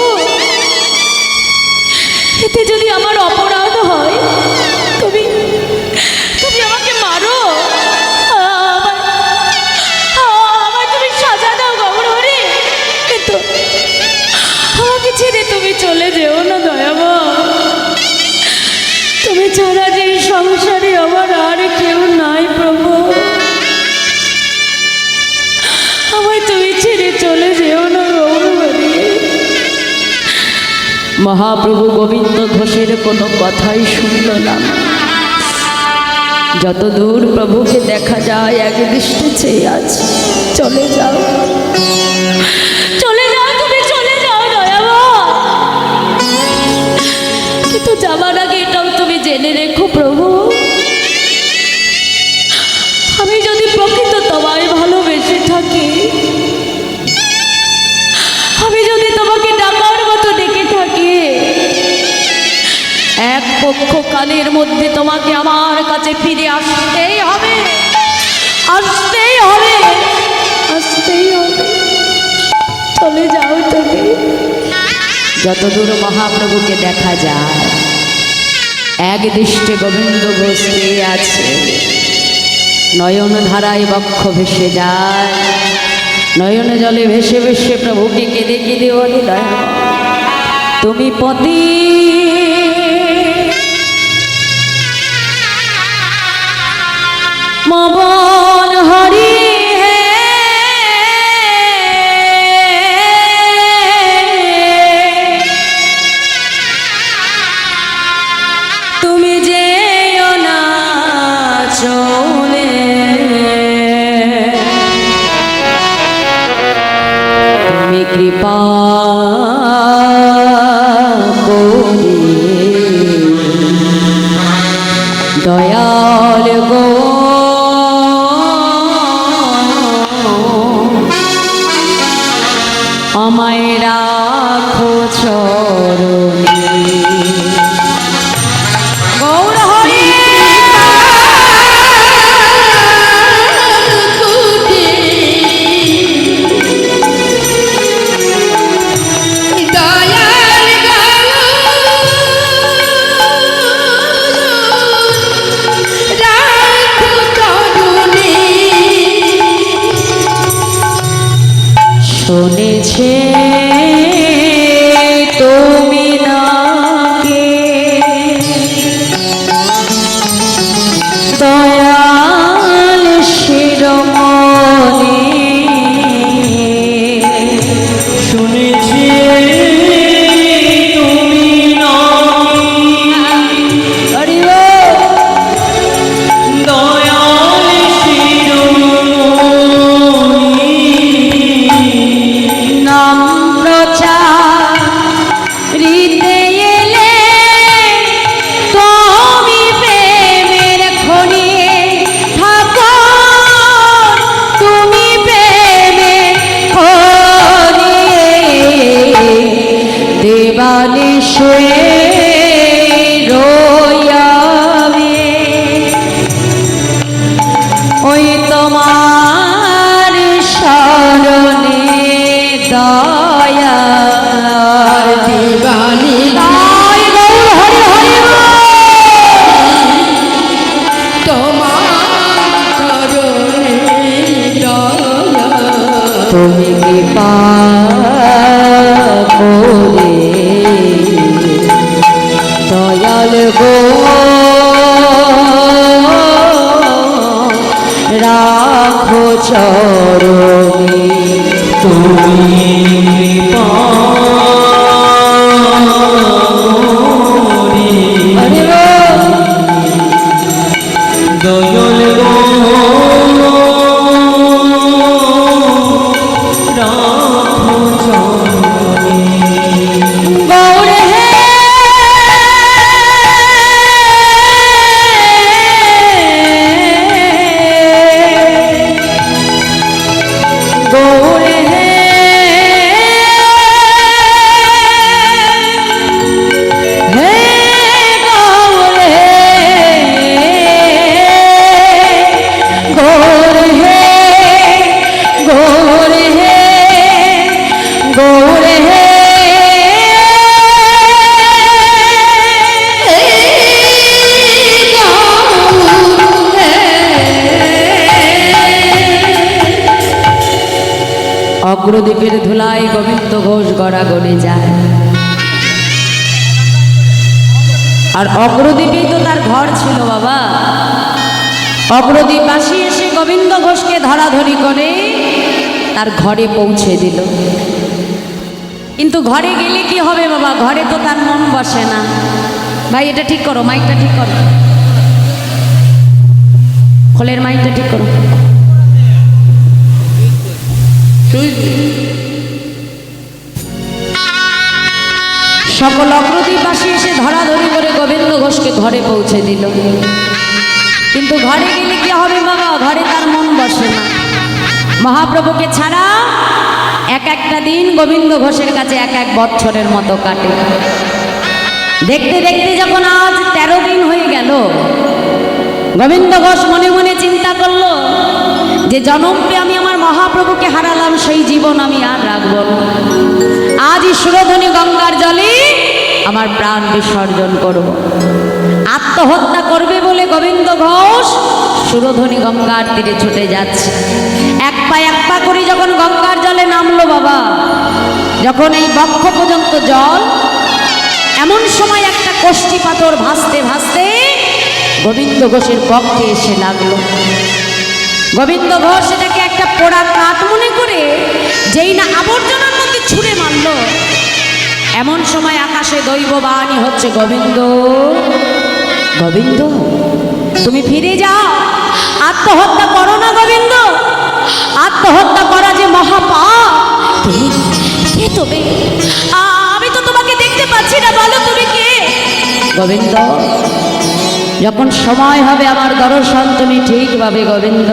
এতে যদি আমার অপরাধ হয়, তুমি আমাকে মারো, আমায় তুমি সাজা দাও গৌর হরি, কিন্তু আমাকে ছেড়ে তুমি চলে যেও না দয়াময়। তুমি ছাড়া যে সংসারে আমার আর কেউ নাই প্রভু, আমায় তুমি ছেড়ে চলে যেও না গৌর হরি। মহাপ্রভু গোবিন্দ ঘোষের কোনো কথাই শুনল না। যত দূর প্রভুকে দেখা যায় এক দৃষ্টি চেয়ে আছে। চলে যাও, চলে যাও, তুমি চলে যাও দয়াময়, কিন্তু যাবার আগে এটাও তুমি জেনে রেখো প্রভু, আমি যদি প্রকৃত তোমায় ভালোবেসে থাকি, আমি যদি তোমাকে ডাকার মতো ডেকে থাকি, এক পক্ষকালের মধ্যে তোমাকে আমার কাছে ফিরে আসতেই হবে, আসতেই হবে, আসতেই হবে। চলে যাও তুমি। যতদূর মহাপ্রভুকে দেখা যায়, এক দৃষ্টে গোবিন্দ ঘোষ চেয়ে আছে, নয়ন ধারায় বক্ষ ভেসে যায়, নয়ন জলে ভেসে ভেসে প্রভুকে কেঁদে কেঁদে বলে, দয়া তুমি পতি মবন হরি হে, তুমি যেও না চলে, তুমি কৃপা করি দয়াল গো আমায় রাখো চরণে। গৌর হরি শুনেছে তুমি নাকি দয়াল শিরোমণি, শুনেছি তুমি হরি দয়াল শিরোমণি, চরণে তুমি কৃপা করে আরে বাহ! দয়াল গো রাখো চরণে গৌর হে গৌর হে হে গৌর হে গৌর হে গৌর হে গৌর হে অগ্রদ্বীপের ধুলায় গোবিন্দ ঘোষ গড়াগড়ে যায়। আর অগ্রদ্বীপেই তো তার ঘর ছিল বাবা। অগ্রদ্বীপবাসী এসে গোবিন্দ ঘোষকে ধরাধরি করে তার ঘরে পৌঁছে দিল। কিন্তু ঘরে গেলে কি হবে বাবা, ঘরে তো তার মন বসে না। ভাই এটা ঠিক করো, মাইকটা ঠিক করো, খোলের মাইকটা ঠিক করো। সকল অগ্রদ্বীপবাসী এসে ধরাধরি করে গোবিন্দ ঘোষকে ঘরে পৌঁছে দিল। কিন্তু ঘরে গেলে কি হবে বাবা, ঘরে তার মন বসে না। মহাপ্রভুকে ছাড়া এক একটা দিন গোবিন্দ ঘোষের কাছে এক এক বৎসরের মতো কাটে। দেখতে দেখতে যখন আজ 13 দিন হয়ে গেল, গোবিন্দ ঘোষ মনে মনে চিন্তা করলো যে জনমে আমি আমার মহাপ্রভুকে হারালাম, সেই জীবন আমি আর রাখবো না। আজই সুরধনী গঙ্গার জলে আমার প্রাণ বিসর্জন করব। আত্মহত্যা করবে বলে গোবিন্দ ঘোষ সুরধনী গঙ্গার তীরে ছুটে যাচ্ছে। এক পা করে যখন গঙ্গার জলে নামলো বাবা, যখন এই বক্ষ পর্যন্ত জল, এমন সময় একটা কষ্টি পাথর ভাসতে ভাসতে গোবিন্দ ঘোষের পক্ষে এসে লাগলো। গোবিন্দ ঘোষ এটাকে একটা পোড়া কাঠ মনে করে যেই না আবর্জনার মধ্যে ছুঁড়ে মারল, এমন সময় আকাশে দৈববাণী হচ্ছে, গোবিন্দ গোবিন্দ তুমি ফিরে যাও, আত্মহত্যা করো না গোবিন্দ, আত্মহত্যা করা যে মহাপাপ। কে তুমি? আমি তো তোমাকে দেখতে পাচ্ছি না, বলো তুমি কে? গোবিন্দ যখন সময় হবে আমার দর্শন তুমি ঠিকভাবে গোবিন্দ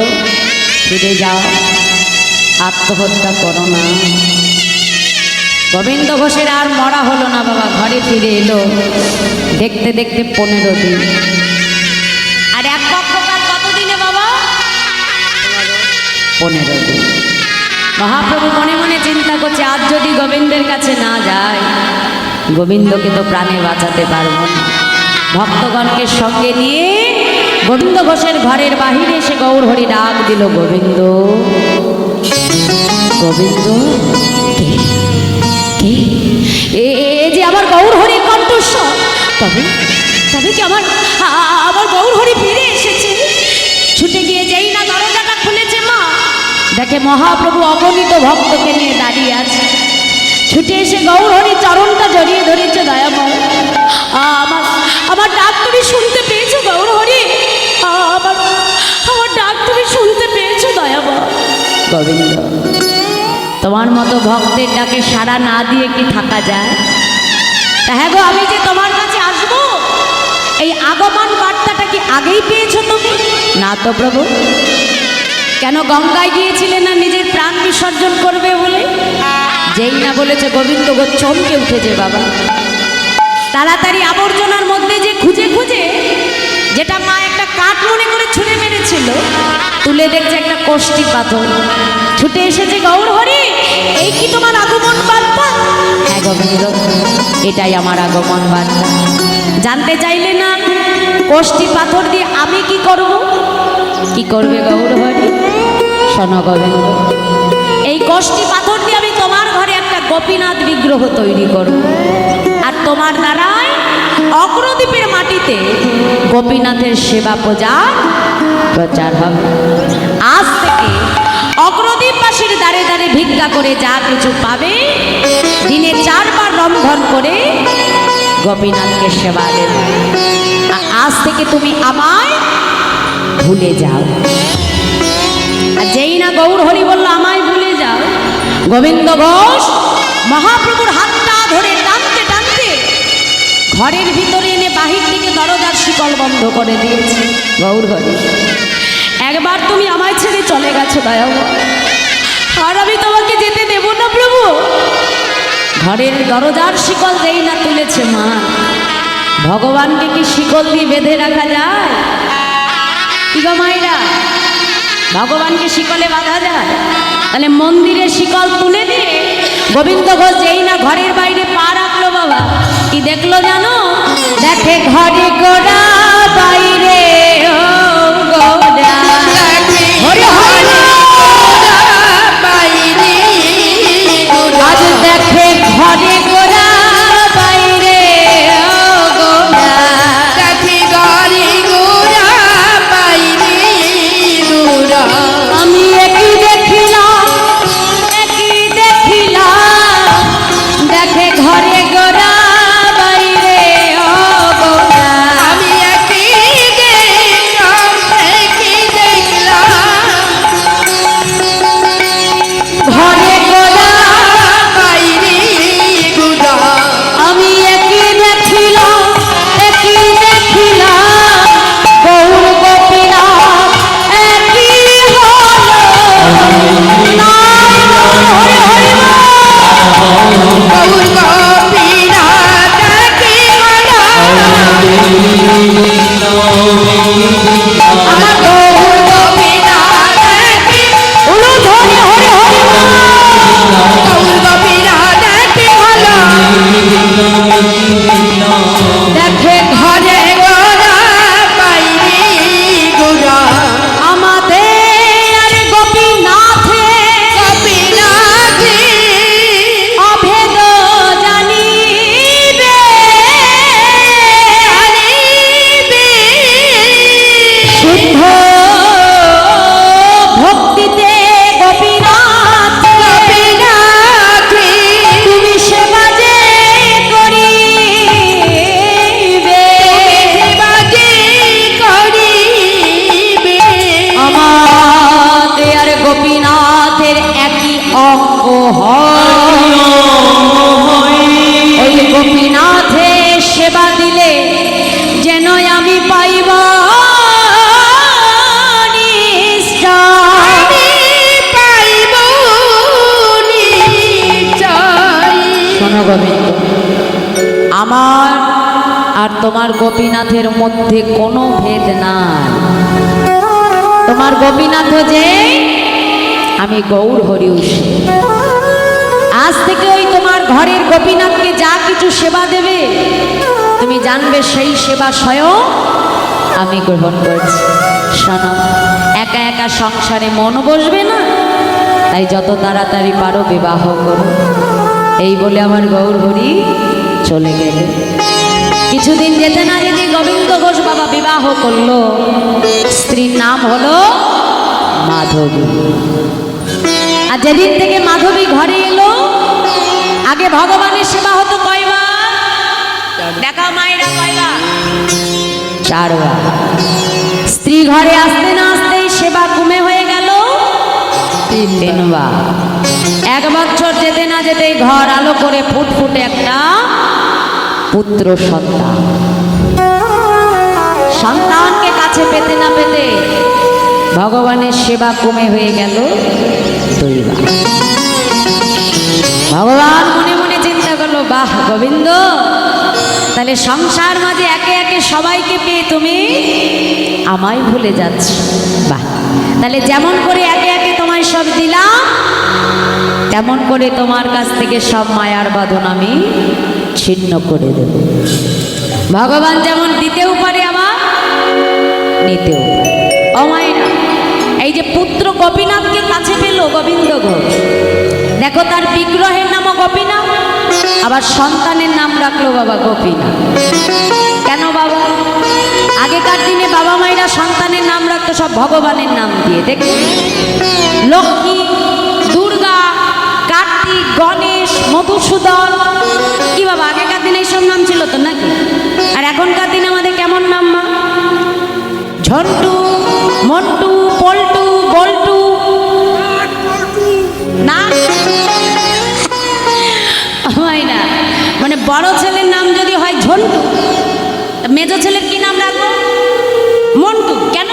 ফিরে যাও, আত্মহত্যা করো না। গোবিন্দ ঘোষের আর মরা হলো না বাবা, ঘরে ফিরে এলো। দেখতে দেখতে 15 দিন। আর এক পক্ষকার কতদিনে বাবা? 15 দিন। মহাপ্রভু মনে মনে চিন্তা করছে, আজ যদি গোবিন্দের কাছে না যায়, গোবিন্দকে তো প্রাণে বাঁচাতে পারবো না। ভক্তগণকে সঙ্গে নিয়ে গোবিন্দ ঘোষের ঘরের বাহিরে এসে গৌর হরি ডাক দিল, গোবিন্দ গোবিন্দ। এ যে আমার গৌর হরির কণ্ঠস্বর, তবে তবে কি আমার গৌর হরি ফিরে এসেছে। ছুটে গিয়ে যেই না দরজাটা খুলেছে মা, দেখে মহাপ্রভু অগণিত ভক্তকে নিয়ে দাঁড়িয়ে আছে। ছুটে এসে গৌর হরি চরণটা জড়িয়ে ধরেছে, দয়াময় আমার ডাক তুমি শুনতে পেয়েছো গৌর হরি, আমার ডাক তুমি শুনতে পেয়েছো দয়াময়। গোবিন্দ তোমার মতো ভক্তের ডাকে সাড়া না দিয়ে কি থাকা যায়? হ্যাঁ গো, আমি যে তোমার কাছে আসবো এই আগমন বার্তাটা কি আগেই পেয়েছো তুমি? না তো প্রভু। কেন গঙ্গায় গিয়েছিলে না নিজের প্রাণ বিসর্জন করবে বলে? যেই না বলেছে গোবিন্দ ঘোষ চমকে উঠেছে বাবা। তাড়াতাড়ি আবর্জনার মধ্যে যে খুঁজে খুঁজে, যেটা মা একটা কাঠ মনে করে ছুঁড়ে মেরেছিল, তুলে দেখছে একটা কষ্টি পাথর। ছুটে এসেছে, গৌর হরি এই কি তোমার আগমন বার্তা? হ্যাঁ গোবিন্দ, এটাই আমার আগমন বার্তা। জানতে চাইলে না কষ্টি পাথর দিয়ে আমি কি করব? কি করবে গৌর হরি? শোনো গোবিন্দ, এই কষ্টি পাথর দিয়ে আমি তোমার ঘরে একটা গোপীনাথ বিগ্রহ তৈরি করব, আর তোমার দ্বারায় অগ্রদ্বীপের মাটিতে গোপীনাথের সেবা পূজা প্রচার হবে। আজ থেকে অগ্রদ্বীপবাসীর দ্বারে দ্বারে ভিক্ষা করে যা কিছু পাবে দিনে 4 বার রন্ধন করে গোপীনাথকে সেবা দেবে। আর আজ থেকে তুমি আমায় ভুলে যাও। আর যেই না গৌর হরি বলল আমায় ভুলে যাও, গোবিন্দ ঘোষ মহাপ্রভুর হাতটা ধরে টানতে টানতে ঘরের ভিতরে এনে বাহির থেকে দরজার শিকল বন্ধ করে দিয়েছে। গৌর হরি, একবার তুমি আমায় ছেড়ে চলে গেছো দয়াময়, আর আমি তোমাকে যেতে দেব না প্রভু। ঘরের দরজার শিকল যেই না তুলেছে মা, ভগবানকে কি শিকল দিয়ে বেঁধে রাখা যায়? কি গো মায়েরা, ভগবানকে শিকলে বাঁধা যায়? তাহলে মন্দিরে শিকল তুলে দিয়ে গোবিন্দ ঘোষ যেই না ঘরের বাইরে পা রাখলো বাবা, কি দেখলো জানো? দেখে ঘরে গোড়া বাইরে ও গোড়া, হরি হরি আজ দেখে ঘরে গোড়া বাইরে ও গোড়া, আমি একই দেখিলাম দেখে ঘরে গোড়া বাইরে ও গোড়া, ঘরে গোড়া আমি একই দেখিলাম গৌর গোপীনাথ একই হলো না। হরি হরি আমার গৌর গোপীনাথ একই উলু ধরে হরি হরি দেখে ঘরে আমাদের গোপীনাথে অভেদ জানিবে, শুদ্ধ ভক্তিতে গোপীনাথ তুমি সেবা যে করিবে, আমাদের গোপীনাথের একই অঙ্গ হয়। ওই গোপীনাথের সেবা দিলে যেন আমি পাইব শোনো গোবিন্দ, আমার আর তোমার গোপীনাথের মধ্যে কোনো ভেদ নাই। তোমার গোপীনাথ যে, আমি গৌর হরিউষ। আজ থেকে ওই তোমার ঘরের গোপীনাথকে যা কিছু সেবা দেবে তুমি জানবে সেই সেবা স্বয়ং আমি গ্রহণ করছি। শোনো, একা একা সংসারে মন বসবে না, তাই যত তাড়াতাড়ি পারো বিবাহ করো। এই বলে আমার গৌর হরি চলে গেলে কিছুদিন যেতে না যেতে গোবিন্দ ঘোষ বাবা বিবাহ করলো। স্ত্রীর নাম হলো মাধবী। আর যেদিন থেকে মাধবী ঘরে এলো, আগে ভগবানের সেবা হতো কয়বার? দেখা মায়েরা কয়বার? 4 বার। স্ত্রী ঘরে আসতে না আসতেই সেবা কমে হয়ে গেল 3 বার। 1 বছর যেতে না যেতেই ঘর আলো করে ফুটফুটে একটা পুত্র সন্তান। সন্তানকে কাছে পেতে না পেতে ভগবানের সেবা কমে হয়ে গেল 2 বার। ভগবান মনে মনে চিন্তা করলো, বাহ গোবিন্দ, তাহলে সংসার মাঝে একে একে সবাইকে পেয়ে তুমি আমায় ভুলে যাচ্ছ। বাহ, তাহলে যেমন করে একে একে তোমায় সব দিলাম, তেমন করে তোমার কাছ থেকে সব মায়ার বাঁধন আমি ছিন্ন করে দেব। ভগবান যেমন দিতেও পারে আবার নিতেও পারে। অমায়রা, এই যে পুত্র গোপীনাথকে কাছে পেল গোবিন্দ ঘোষ, দেখো তার বিগ্রহের নামও গোপীনাথ, আবার সন্তানের নাম রাখলো বাবা গোপীনাথ। কেন বাবা? আগেকার দিনে বাবা মায়েরা সন্তানের নাম রাখতো সব ভগবানের নাম দিয়ে। দেখুন, লক্ষ্মী মধুসূদন। কি বাবা, আগেকার দিনে এইসব নাম ছিল তো নাকি? আর এখনকার দিনে আমাদের কেমন নাম মা? ঝন্টু, মন্টু, পল্টু, বল্টু। না হয় না, মানে বড় ছেলের নাম যদি হয় ঝন্টু, মেজো ছেলের কি নাম রাখবো? মন্টু। কেন?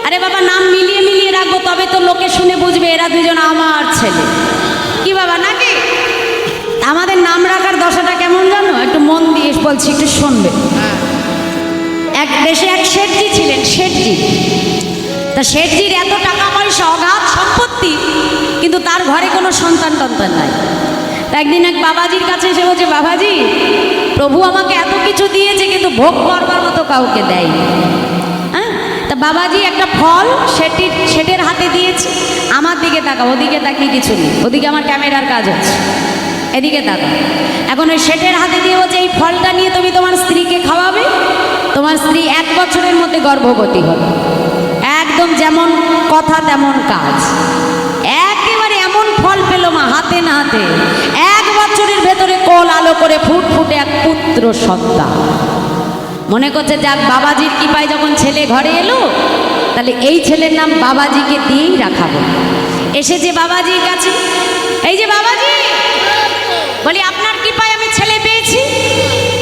আরে বাবা, নাম মিলিয়ে মিলিয়ে রাখবো, তবে তো লোকে শুনে বুঝবে এরা দুজন আমার ছেলে। কি বাবা নাকি? আমাদের নাম রাখার দশাটা কেমন জানো? একটু মন দিয়ে বলছি, একটু শুনবে। এক দেশে এক শেঠজি ছিলেন, শেঠজি। তা শেঠজির এত টাকা পয়সা, অগাধ সম্পত্তি, কিন্তু তার ঘরে কোনো সন্তান টন্তান নাই। তা একদিন এক বাবাজির কাছে এসে বলছে, বাবাজি, প্রভু আমাকে এত কিছু দিয়েছে, কিন্তু ভোগ করবার মতো কাউকে দেয়নি। হ্যাঁ, তা বাবাজি একটা ফল শেঠের হাতে দিয়েছে। আমার দিকে তাকাও, ওদিকে তাকিয়ে কিছু নেই, ওদিকে আমার ক্যামেরার কাজ হচ্ছে, এদিকে তাকাও। এখন ওই শেঠের হাতে দিয়ে বলছে, এই ফলটা নিয়ে তুমি তোমার স্ত্রীকে খাওয়াবে, তোমার স্ত্রী 1 বছরের মধ্যে গর্ভবতী হবে। একদম যেমন কথা তেমন কাজ, একেবারে এমন ফল পেল মা হাতে না হাতে। 1 বছরের ভেতরে কোল আলো করে ফুটফুটে এক পুত্র সন্তান। মনে করছে যাক, বাবাজির কৃপায় যখন ছেলে ঘরে এলো, তাহলে এই ছেলের নাম বাবাজিকে দিয়েই রাখাবো। এসেছে বাবাজির কাছে, এই যে বাবাজি, বলি আপনার কৃপায় আমি ছেলে পেয়েছি,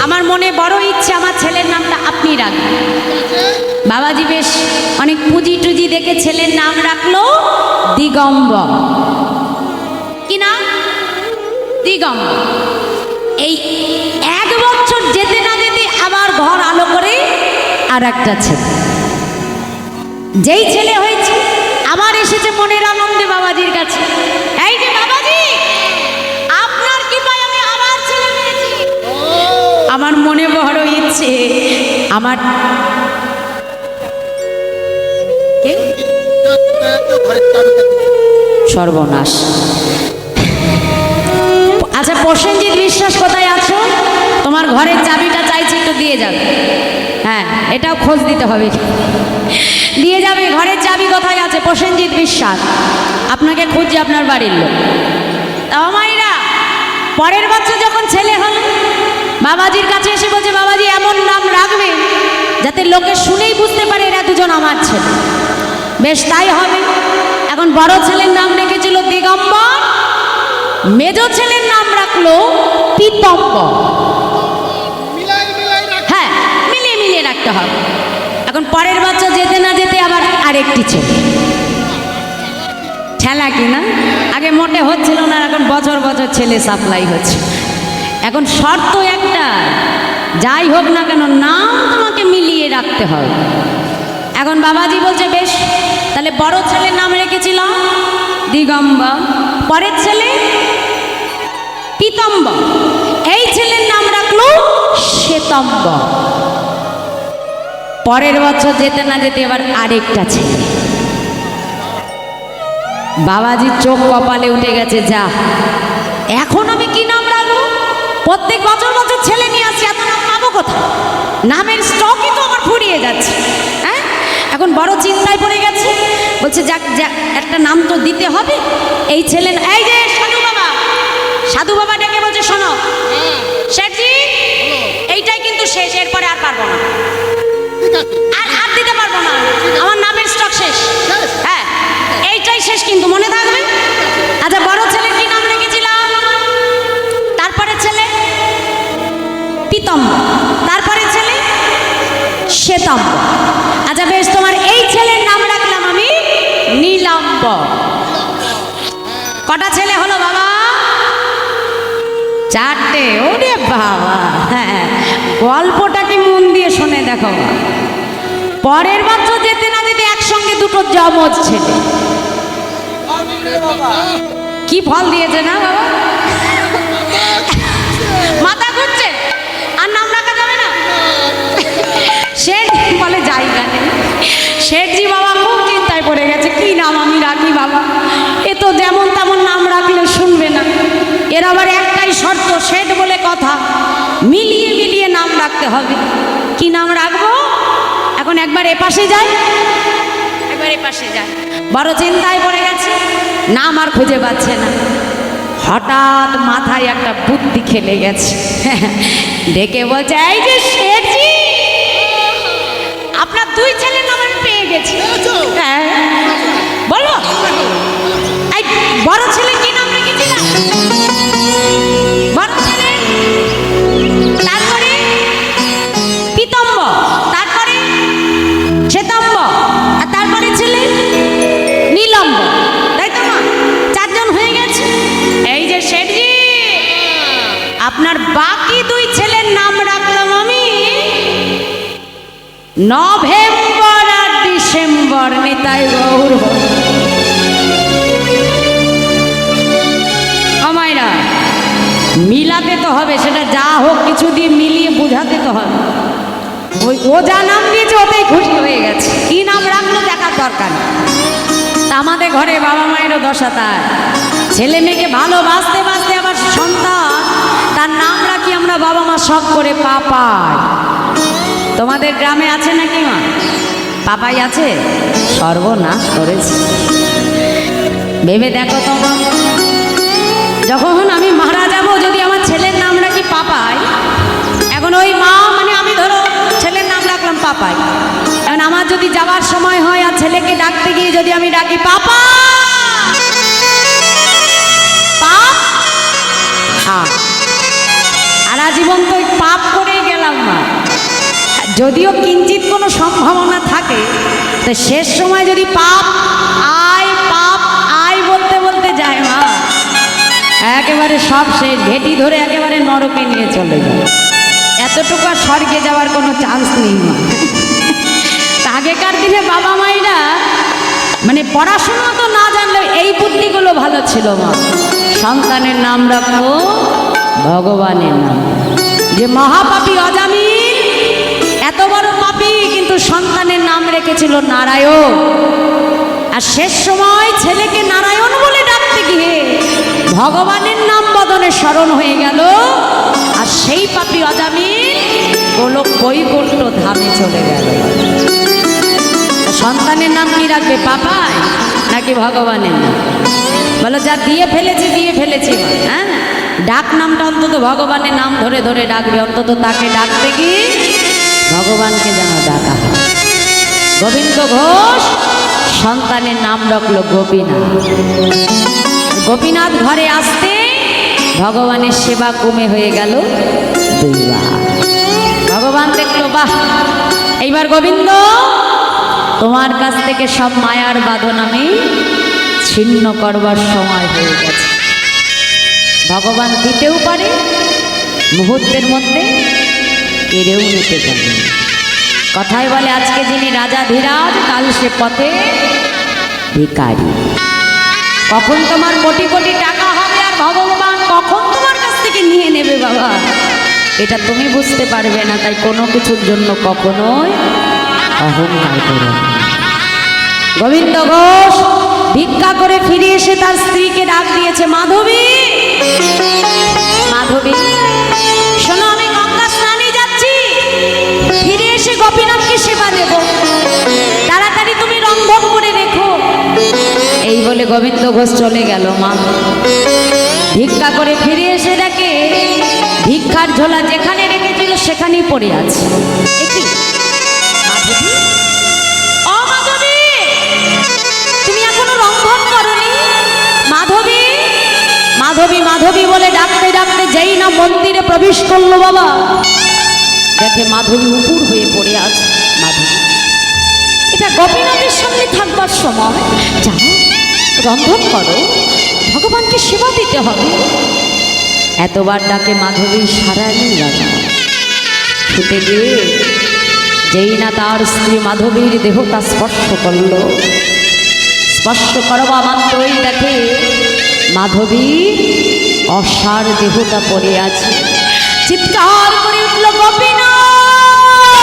আমার মনে বড় ইচ্ছে আমার ছেলের নামটা আপনি রাখবেন। বাবাজি বেশ অনেক পুঁজি টুজি দেখে ছেলের নাম রাখলো দিগম্বর। কি নাম? দিগম্বর। এই 1 বছর যেতে না যেতে আবার ঘর আলো করে আর একটা ছেলে। যেই ছেলে হয়েছে আবার এসেছে মনের আনন্দে বাবাজির কাছে, এই যে বাবাজি, আপনার কৃপায় আমি আবার ছেলে পেয়েছি, আমার মনে বড় ইচ্ছে আমার সর্বনাশ। আচ্ছা প্রসেনজিৎ বিশ্বাস কোথায় আছো? তোমার ঘরের চাবিটা চাইছি, একটু দিয়ে যাবে। হ্যাঁ, এটাও খোঁজ দিতে হবে, দিয়ে যাবে। ঘরের চাবি কোথায় আছে? প্রসেনজিৎ বিশ্বাস, আপনাকে খুঁজছে আপনার বাড়ির লোক। তা মাইরা পরের বছর যখন ছেলে হলো, বাবাজির কাছে এসে বলছে, বাবাজি এমন নাম রাখবে যাতে লোকে শুনেই বুঝতে পারে এরা দুজন আমার ছেলে। বেশ তাই হবে। এখন বড় ছেলের নাম রেখেছিল দিগম্বর, মেজো ছেলের নাম রাখলো পীতম্বর। হ্যাঁ, মিলিয়ে মিলিয়ে রাখতে হবে। এখন পরের বছর যেতে না যেতে আবার আরেকটি ছেলে। ঠেলা কি না? আগে মোটে হচ্ছিল না, এখন বছর বছর ছেলে সাপ্লাই হচ্ছে। এখন শর্ত একটা, যাই হোক না কেন নাম তোমাকে মিলিয়ে রাখতে হবে। এখন বাবাজি বলছে, বেশ, তাহলে বড় ছেলের নাম রেখেছিলাম দিগম্বর, পরের ছেলে পীতম্বর, এই ছেলের নাম রাখলো শ্বেতম্বর। পরের বছর যেতে না যেতে এবার আরেকটা ছেলে। বাবাজির চোখ কপালে উঠে গেছে, যা, এখন আমি কি নাম রাখবো? প্রত্যেক বছর বছর ছেলে নিয়ে আসছি, এত নাম পাবো কোথায়? নামের স্টকই তো আমার ফুরিয়ে যাচ্ছে। হ্যাঁ, এখন বড় চিন্তায় পড়ে গেছে, বলছে যাক, একটা নাম তো দিতে হবে। এই ছেলে, এই যে সাধু বাবা, সাধু বাবা ডেকে বলছে, শোনো শেঠজি, এইটাই কিন্তু শেষ, এরপরে আর পারবো না, আর দিতে পারবো না, আমার নামের স্টক শেষ। হ্যাঁ, এইটাই শেষ, কিন্তু মনে থাকবে। আচ্ছা বড় ছেলের কি নাম রেখেছিলাম? তারপরে ছেলে পীতম্বর, তারপরে ছেলে শ্বেতাম্বর। আচ্ছা বেশ, তোমার এই ছেলের নাম রাখলাম আমি নীলাম্বর। কটা ছেলে হলো বাবা? 4টে। ওরে বাবা, হ্যাঁ, গল্পটা কি মন দিয়ে শুনে দেখো। পরের বছর যেতে না যেতে একসঙ্গে 2টো যমজ ছেলে। কি ফল দিয়েছে না বাবা? মাথা ঘুরছে, আর নাম রাখা যাবে না। শেঠ বলে জায়গা নেই। শেঠজি বাবা খুব চিন্তায় পড়ে গেছে, কি নাম আমি রাখি বাবা? এ তো যেমন তেমন নাম রাখলে শুনবে না। এর আবার একটাই শর্ত, শেঠ বলে কথা, মিলিয়ে মিলিয়ে নাম রাখতে হবে। কি নাম রাখবো? এখন একবার এপাশে যায়, একবার এপাশে যায়। বড় চিন্তায় পড়ে গেছে, নাম আর খুঁজে পাচ্ছে না। হঠাৎ মাথায় একটা বুদ্ধি খেলে গেছে। ডেকে বলছে, এই যে শেঠজি, আপনার দুই ছেলের নাম আমি পেয়ে গেছি। হ্যাঁ, বলবো? এই বড় ছেলে কি নাম রেখেছিলাম? বড় ছেলে, তারপরে পিতম্ব, তারপরে শ্বেতাম্ব, আর তারপরে ছেলে নীলম্ব, তাই তো মা? চারজন হয়ে গেছে। এই যে শেঠজি, আপনার বাকি দুই ছেলের নাম রাখলাম আমি নভেম্বর আর ডিসেম্বর। নিতাই গৌর আমায়রা মিলাতে তো হবে, সেটা যা হোক কিছু দিয়ে মিলিয়ে বোঝাতে তো হবে। ওই ও যা নাম দিয়েছে ওতেই খুশি হয়ে গেছে, কি নাম রাখলো দেখার দরকার নেই। তা আমাদের ঘরে বাবা মায়েরও দশা তাই, ছেলে মেয়েকে ভালোবাসতে বাসতে আবার সন্তান তার নাম রাখি আমরা বাবা মা শখ করে পাপাই। তোমাদের গ্রামে আছে নাকি মা? পাপাই আছে? সর্বনাশ করেছে। ভেবে দেখো তোমার, যখন আমি মারা যাব যদি আমার ছেলের নাম রাখি পাপাই, এখন ওই মা মানে আমি ধরো ছেলের নাম রাখলাম পাপাই, এখন আমার যদি যাওয়ার সময় হয় আর ছেলেকে ডাকতে গিয়ে যদি আমি ডাকি পাপা, পাপ, হ্যাঁ, সারা জীবন তো ওই পাপ করেই গেলাম মা। যদিও কিঞ্চিত কোনো সম্ভাবনা থাকে, তো শেষ সময় যদি পাপ আয় বলতে বলতে যায় মা, একেবারে সব শেষ, ঘেটি ধরে একেবারে নরকে নিয়ে চলে যায়। এতটুকু আর স্বর্গে যাওয়ার কোনো চান্স নেই মা। তা আগেকার দিনে বাবা মায়েরা মানে পড়াশোনা তো না জানলেও এই বুদ্ধিগুলো ভালো ছিল মা। সন্তানের নাম রাখো ভগবানের নাম। যে মহাপাপী অজামিল এত বড় পাপী, কিন্তু সন্তানের নাম রেখেছিল নারায়ণ। আর শেষ সময় ছেলেকে নারায়ণ বলে ডাকতে গিয়ে ভগবানের নাম বদনে স্মরণ হয়ে গেল, আর সেই পাপী অজামিল গোলক বৈকুণ্ঠ ধামে চলে গেল। সন্তানের নাম কি রাখবে, পাপাই নাকি ভগবানের নাম? বলো যা দিয়ে ফেলেছি মা। হ্যাঁ, ডাক নামটা অন্তত ভগবানের নাম ধরে ধরে ডাকবে, অন্তত তাকে ডাকতে গিয়ে ভগবানকে যেন ডাকা হয়। গোবিন্দ ঘোষ সন্তানের নাম রাখলো গোপীনাথ। গোপীনাথ ঘরে আসতে ভগবানের সেবা কমে হয়ে গেল দুইবার। ভগবান দেখলো, বাহ, এইবার গোবিন্দ তোমার কাছ থেকে সব মায়ার বাঁধন আমি ছিন্ন করবার সময় হয়ে গেছে। ভগবান দিতেও পারে মুহূর্তের মধ্যে, কেড়েও নিতে পারে। কথায় বলে আজকে যিনি রাজা ধীরাজ, কাল সে পথে ভিখারি। কখন তোমার কোটি কোটি টাকা হবে আর ভগবান কখন তোমার কাছ থেকে নিয়ে নেবে বাবা, এটা তুমি বুঝতে পারবে না। তাই কোনো কিছুর জন্য কখনোই অহংকার করো না। গোবিন্দ ঘোষ ভিক্ষা করে ফিরে এসে তার স্ত্রীকে ডাক দিয়েছে, মাধবী, মাধবী শোনো, আমি গঙ্গা স্নানে যাচ্ছি, ফিরে এসে গোপীনাথকে সেবা দেব, তাড়াতাড়ি তুমি রন্ধন করে রেখো। এই বলে গোবিন্দ ঘোষ চলে গেল। মা ভিক্ষা করে ফিরে এসে দেখে ভিক্ষার ঝোলা যেখানে রেখেছিল সেখানেই পড়ে আছে। একই মাধবী, ও মাধবী, তুমি এখনো রন্ধন করনি? মাধবী, মাধবী, মাধবী বলে ডাকতে ডাকতে যেই না মন্দিরে প্রবেশ করলো বাবা, দেখে মাধবী উপুর হয়ে পড়ে আছে। মাধবী, এটা গোপীনাথের সামনে থাকবার সময়, যাও রন্ধন করো, ভগবানকে সেবা দিতে হবে। এতবার ডাকে মাধবী সারা নেই বাবা। ছুটে গিয়ে যেই না তার স্ত্রী মাধবীর দেহটা স্পর্শ করল, স্পর্শ করবা মাত্রই দেখে মাধবী অসার দেহটা পড়ে আছে। চিৎকার করে উঠল, গোপীনাথ,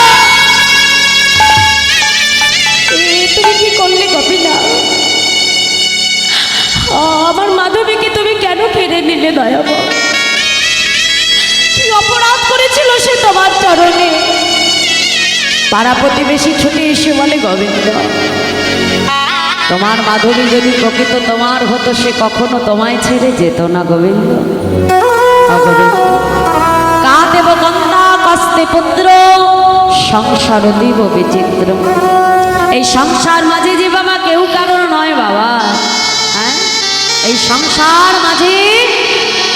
তুমি কি করলে গোপীনাথ? আমার মাধবীকে তুমি কেন ফিরে নিলে দয়াব? কি অপরাধ করেছিল সে তোমার চরণে? পাড়া প্রতিবেশী ছুটে এসে বলে, গোবিন্দ তোমার মাধবী যদি প্রকৃত তোমার হতো সে কখনো তোমায় ছেড়ে যেত না গোবিন্দ। অগোবিন্দ কা দেব কন্যা কস্তে পুত্র সংসার দিব বিচিত্র। এই সংসার মাঝে যে বাবা কেউ কারণ নয় বাবা, হ্যাঁ এই সংসার মাঝে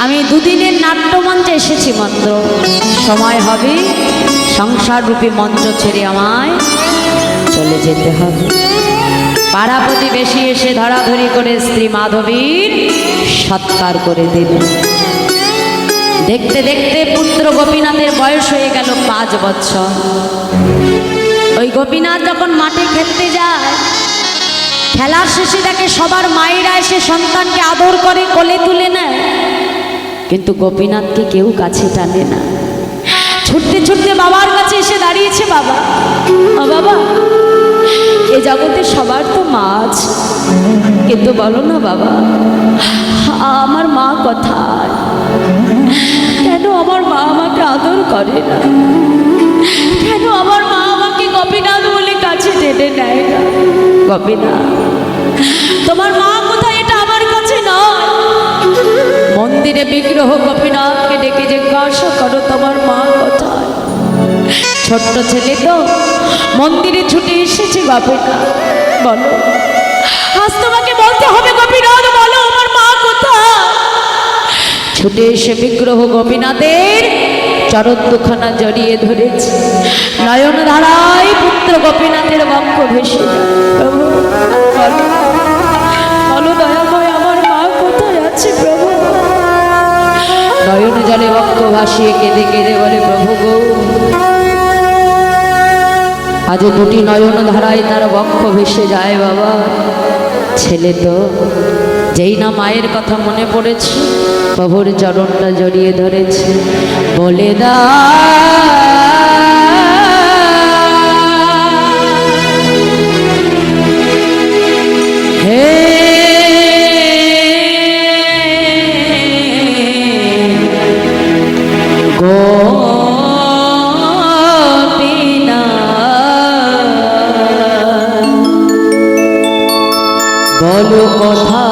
আমি দুদিনের নাট্যমঞ্চে এসেছি মাত্র। সময় হবে সংসার রূপী মঞ্চ ছেড়ে আমায় চলে যেতে হবে। পাড়া প্রতিবেশী এসে ধরাধরি করে স্ত্রী মাধবীর সৎকার করে দিল। দেখতে দেখতে পুত্র গোপীনাথের বয়স হয়ে গেল 5 বছর। ওই গোপীনাথ যখন মাঠে খেলতে যায়, খেলার শেষে দেখে সবার মায়েরা এসে সন্তানকে আদর করে কোলে তুলে নেয়, কিন্তু গোপীনাথকে কেউ কাছে টানে না। ছুটতে ছুটতে বাবার কাছে এসে দাঁড়িয়েছে। বাবা, ও বাবা, এ জগতে সবার তো মা আছে, কিন্তু বলো না বাবা আমার মা কোথায়? কেন আমার মা আমাকে আদর করে না? কেন আমার মা আমাকে গোপীনাথ বলে কাছে টেনে নেয় না? গোপীনাথ, তোমার মা কোথায় এটা আমার কাছে নয়। মন্দিরে বিগ্রহ গোপীনাথকে ডেকে জিজ্ঞাসা করো তোমার মা কোথায়। ছোট্ট ছেলে তো মন্দিরে ছুটে এসেছে। গোপীনাথ বলো, আজ তোমাকে বলতে হবে গোপীনাথ, বলো আমার মা কোথায়। ছুটে এসে বিগ্রহ গোপীনাথের চরণ দুখানা জড়িয়ে ধরেছে। নয়ন ধারায় পুত্র গোপীনাথের বক্ষ ভেসে যায়। প্রভু বলো, বলো দয়াময় আমার মা কোথায় আছে প্রভু। নয়ন জলে বক্ষ ভাসিয়ে কেঁদে কেঁদে বলে, প্রভু গো, আজ 2টি নয়ন ধারায় তার বক্ষ ভেসে যায় বাবা। ছেলে তো যেই না মায়ের কথা মনে পড়েছে, প্রভুর চরণটা জড়িয়ে ধরেছে, বলে দা হে বলো কোথায়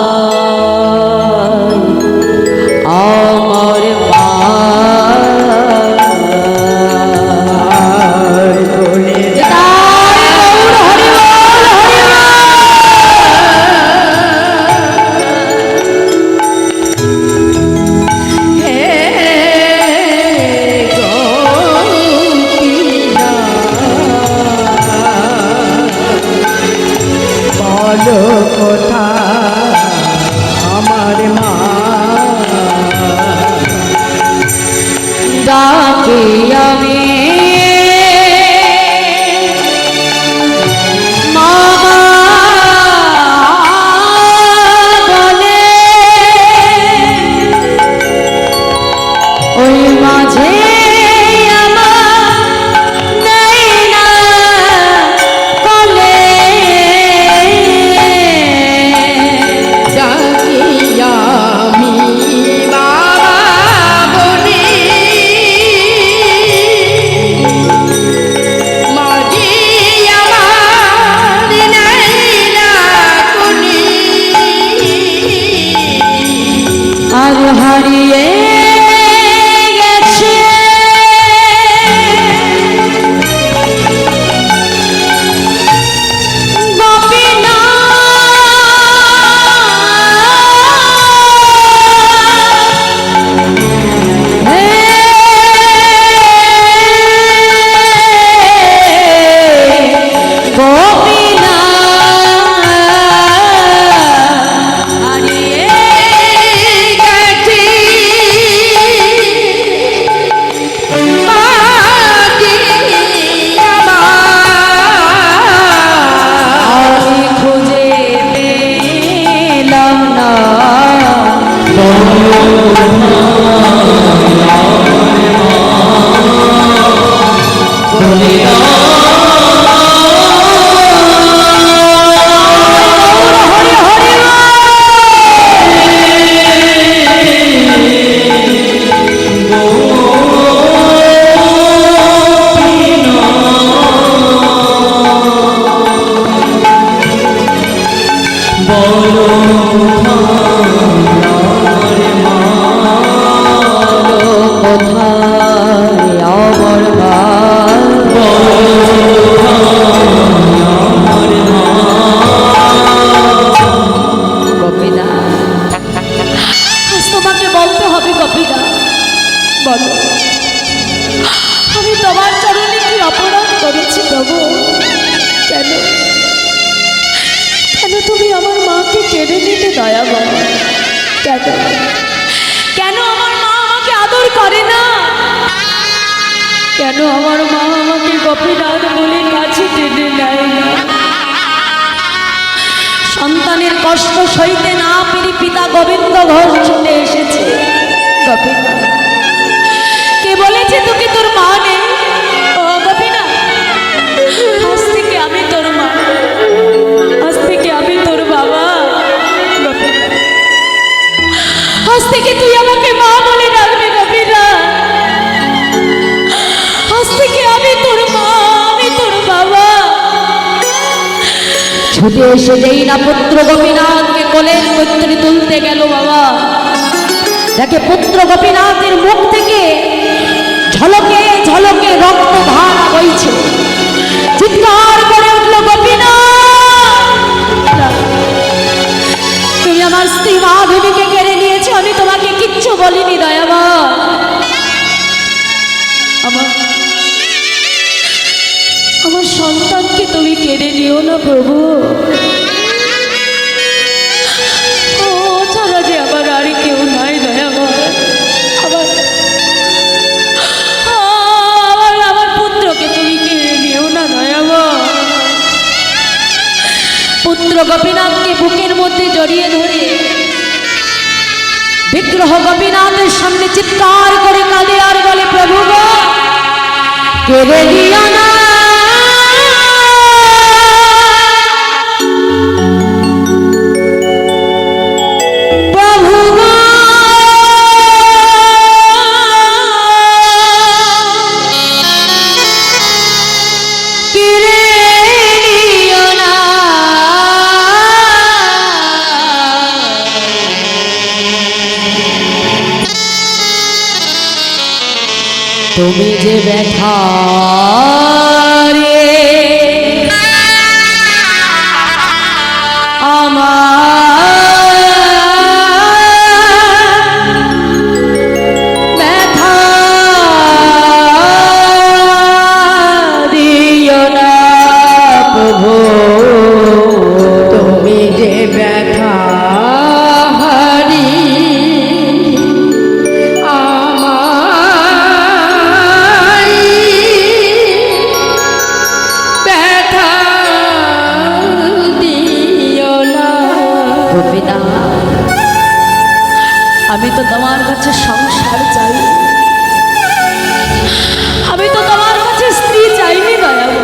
আমার মা। বলো কোথায় বলো কোথায় আমার মা? গোপীদা, আজ তোমাকে বলতে হবে গোপীদা, বলো আমি তোমার চরণে কি অপরাধ করেছি প্রভু? কেন কেন তুমি আমার মাকে কেড়ে নিতে দয়া করো? কেন কেন আমার মা আমাকে আদর করে না? কেন আমার মা আমাকে গোপীনাথ বলে কাছে টেনে নেয় না? সন্তানের কষ্ট সইতে না পেরে পিতা গোবিন্দ ঘোষ ছুটে এসেছে। গোপীনাথ, কে বলেছে তোকে তোর মা নেই? ও গোপীনাথ, আজ থেকে আমি তোর মা, আজ থেকে আমি তোর বাবা। গোপীনাথ, আজ থেকে তুই আমাকে মা বলে ডাকবি। গোপীনাথ, আজ থেকে আমি তোর মা, আমি তোর বাবা। ছুটে এসে যেই না পুত্র গোপীনাথকে কোলের মধ্যে তুলতে গেল বাবা, দেখে পুত্র গোপীনাথের মুখ থেকে ঝলকে ঝলকে রক্ত ধারা বইছে। চিৎকার করে উঠল, গোপীনাথ, তুমি আমার স্ত্রী মাধবীকে কেড়ে নিয়েছো, আমি তোমাকে কিচ্ছু বলিনি দয়াবা। আমার সন্তানকে তুমি কেড়ে নিও না প্রভু। ও ছাড়া যে আমার আর কেউ নাই দয়াবা। আমার পুত্রকে তুমি কেড়ে নিও না দয়াবা। পুত্র গোপীনাথকে বুকের মধ্যে জড়িয়ে ধরে বিগ্রহ গোপীনাথের সামনে চিৎকার করে কাঁদে আর বলে, প্রভু গো, কেড়ে দিও না। তুমি যে ব্যথা রে আমার ব্যথা দিও না প্রভু। তুমি যে ব্যথা হারি ব্যথা দিও না। আমি তো তোমার কাছে সংসার চাই, আমি তো তোমার কাছে স্ত্রী চাইনি দয়াবো,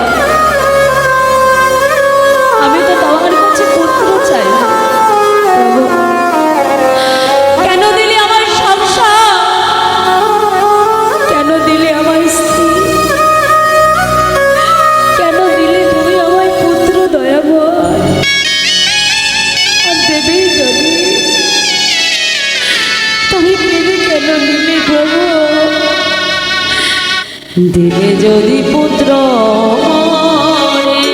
আমি তো তোমার কাছে পুত্র চাই। প্রভু, কেন দিলে আমার সংসার, কেন দিলে আমার স্ত্রী, কেন দিলে তুমি আমার পুত্র দয়াবো? আর দেবেই যদি, তুমি কেঁদে কেন নিলে প্রভু? দিলে যদি পুত্র মরে,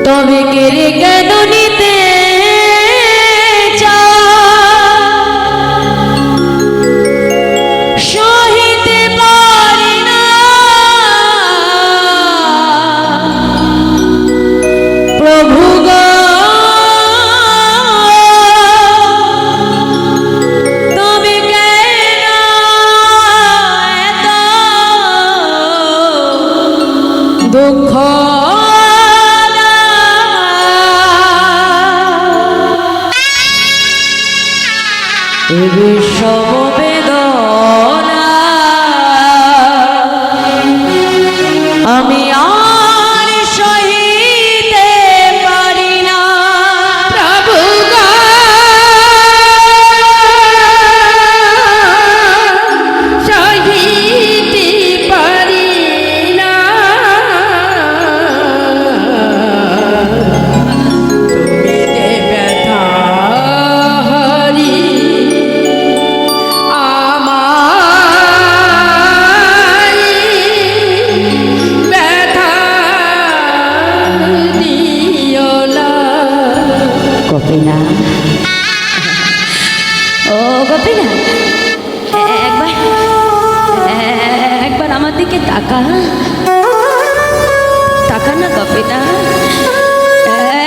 তবে কেড়ে কেন নিতে সহিতে পারি না প্রভু গো। তুমি কেন এত দুঃখ এ বিষম বেদনা আমি আর সহিতে পারি না প্রভু গো, সহিতে পারি না। না গোপীনা,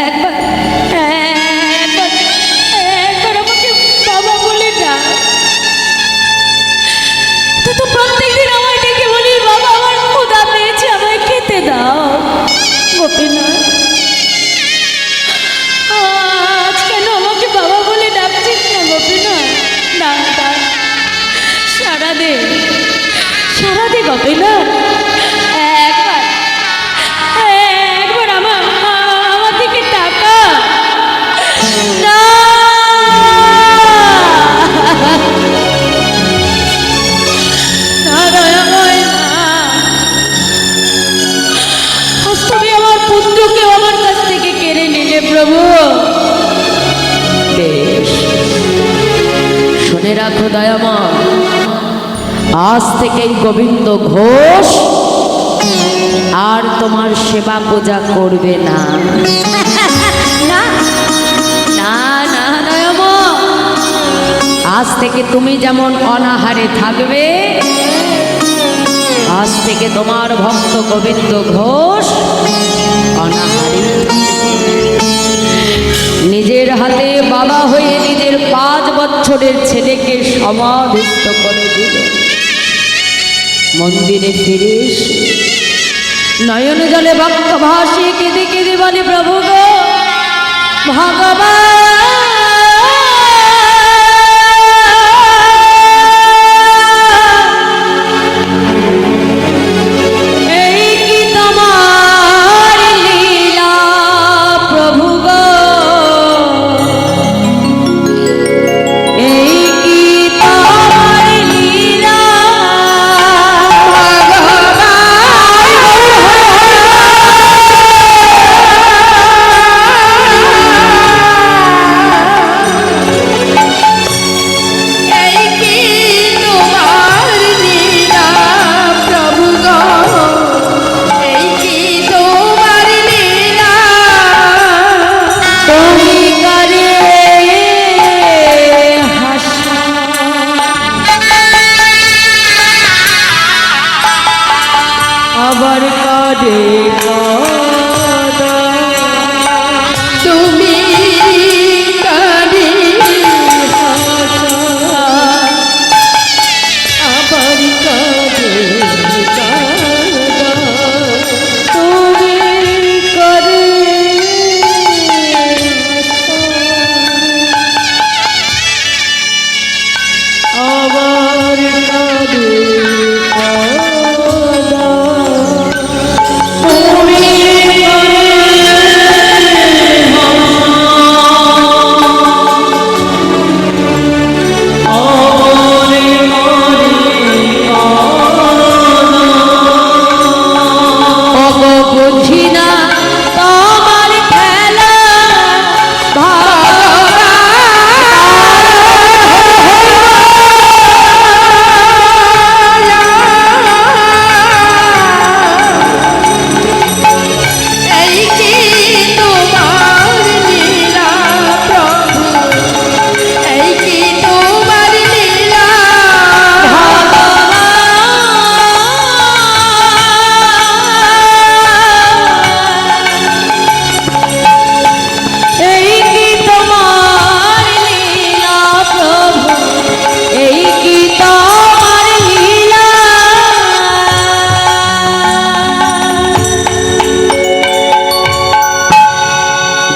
একবার একবার একবার আমাকে বাবা বলে ডাক। তুই তো প্রত্যেকদিন আমায় ডেকে বলিস বাবা আমার ক্ষুধা পেয়েছে, আমায় খেতে দাও। গোপীনা, আজ কেন আমাকে বাবা বলে ডাকছিস না গোপীনা? ডাক ডাক, সারা দে গোপীনা, একবার একবার আমার দিকে টাকা না। দয়াময় মা, আজ তুমি আমার পুত্রকে আমার কাছ থেকে কেড়ে নিলে প্রভু। বেশ, শুনে রাখো দয়াময়, আজ থেকেই গোবিন্দ ঘোষ আর তোমার সেবা পূজা করবে না। না না না দয়াময়, আজ থেকে তুমি যেমন অনাহারে থাকবে, আজ থেকে তোমার ভক্ত গোবিন্দ ঘোষ অনাহারে নিজের হাতে বাবা হয়ে নিজের 5 বছরের ছেলেকে সমাধিস্থ করে দিল। মন্দিরে ফিরে এসে নয়ন জলে ভক্ত ভাসি কেঁদে কেঁদে বলে প্রভু গো ভগবান, এই কি তোমার লীলা প্রভু গো, এই কি তোমার লীলা আবার কাঁদে তুমি কাঁদে আবার কাঁদে তুমি করে আবার কাঁদে বুঝি না তোমার খেলা এই কি তোমার লীলা প্রভু, এই কি তোমার লীলা এই কি তোমার লীলা প্রভু, এই কি তোমার লীলা।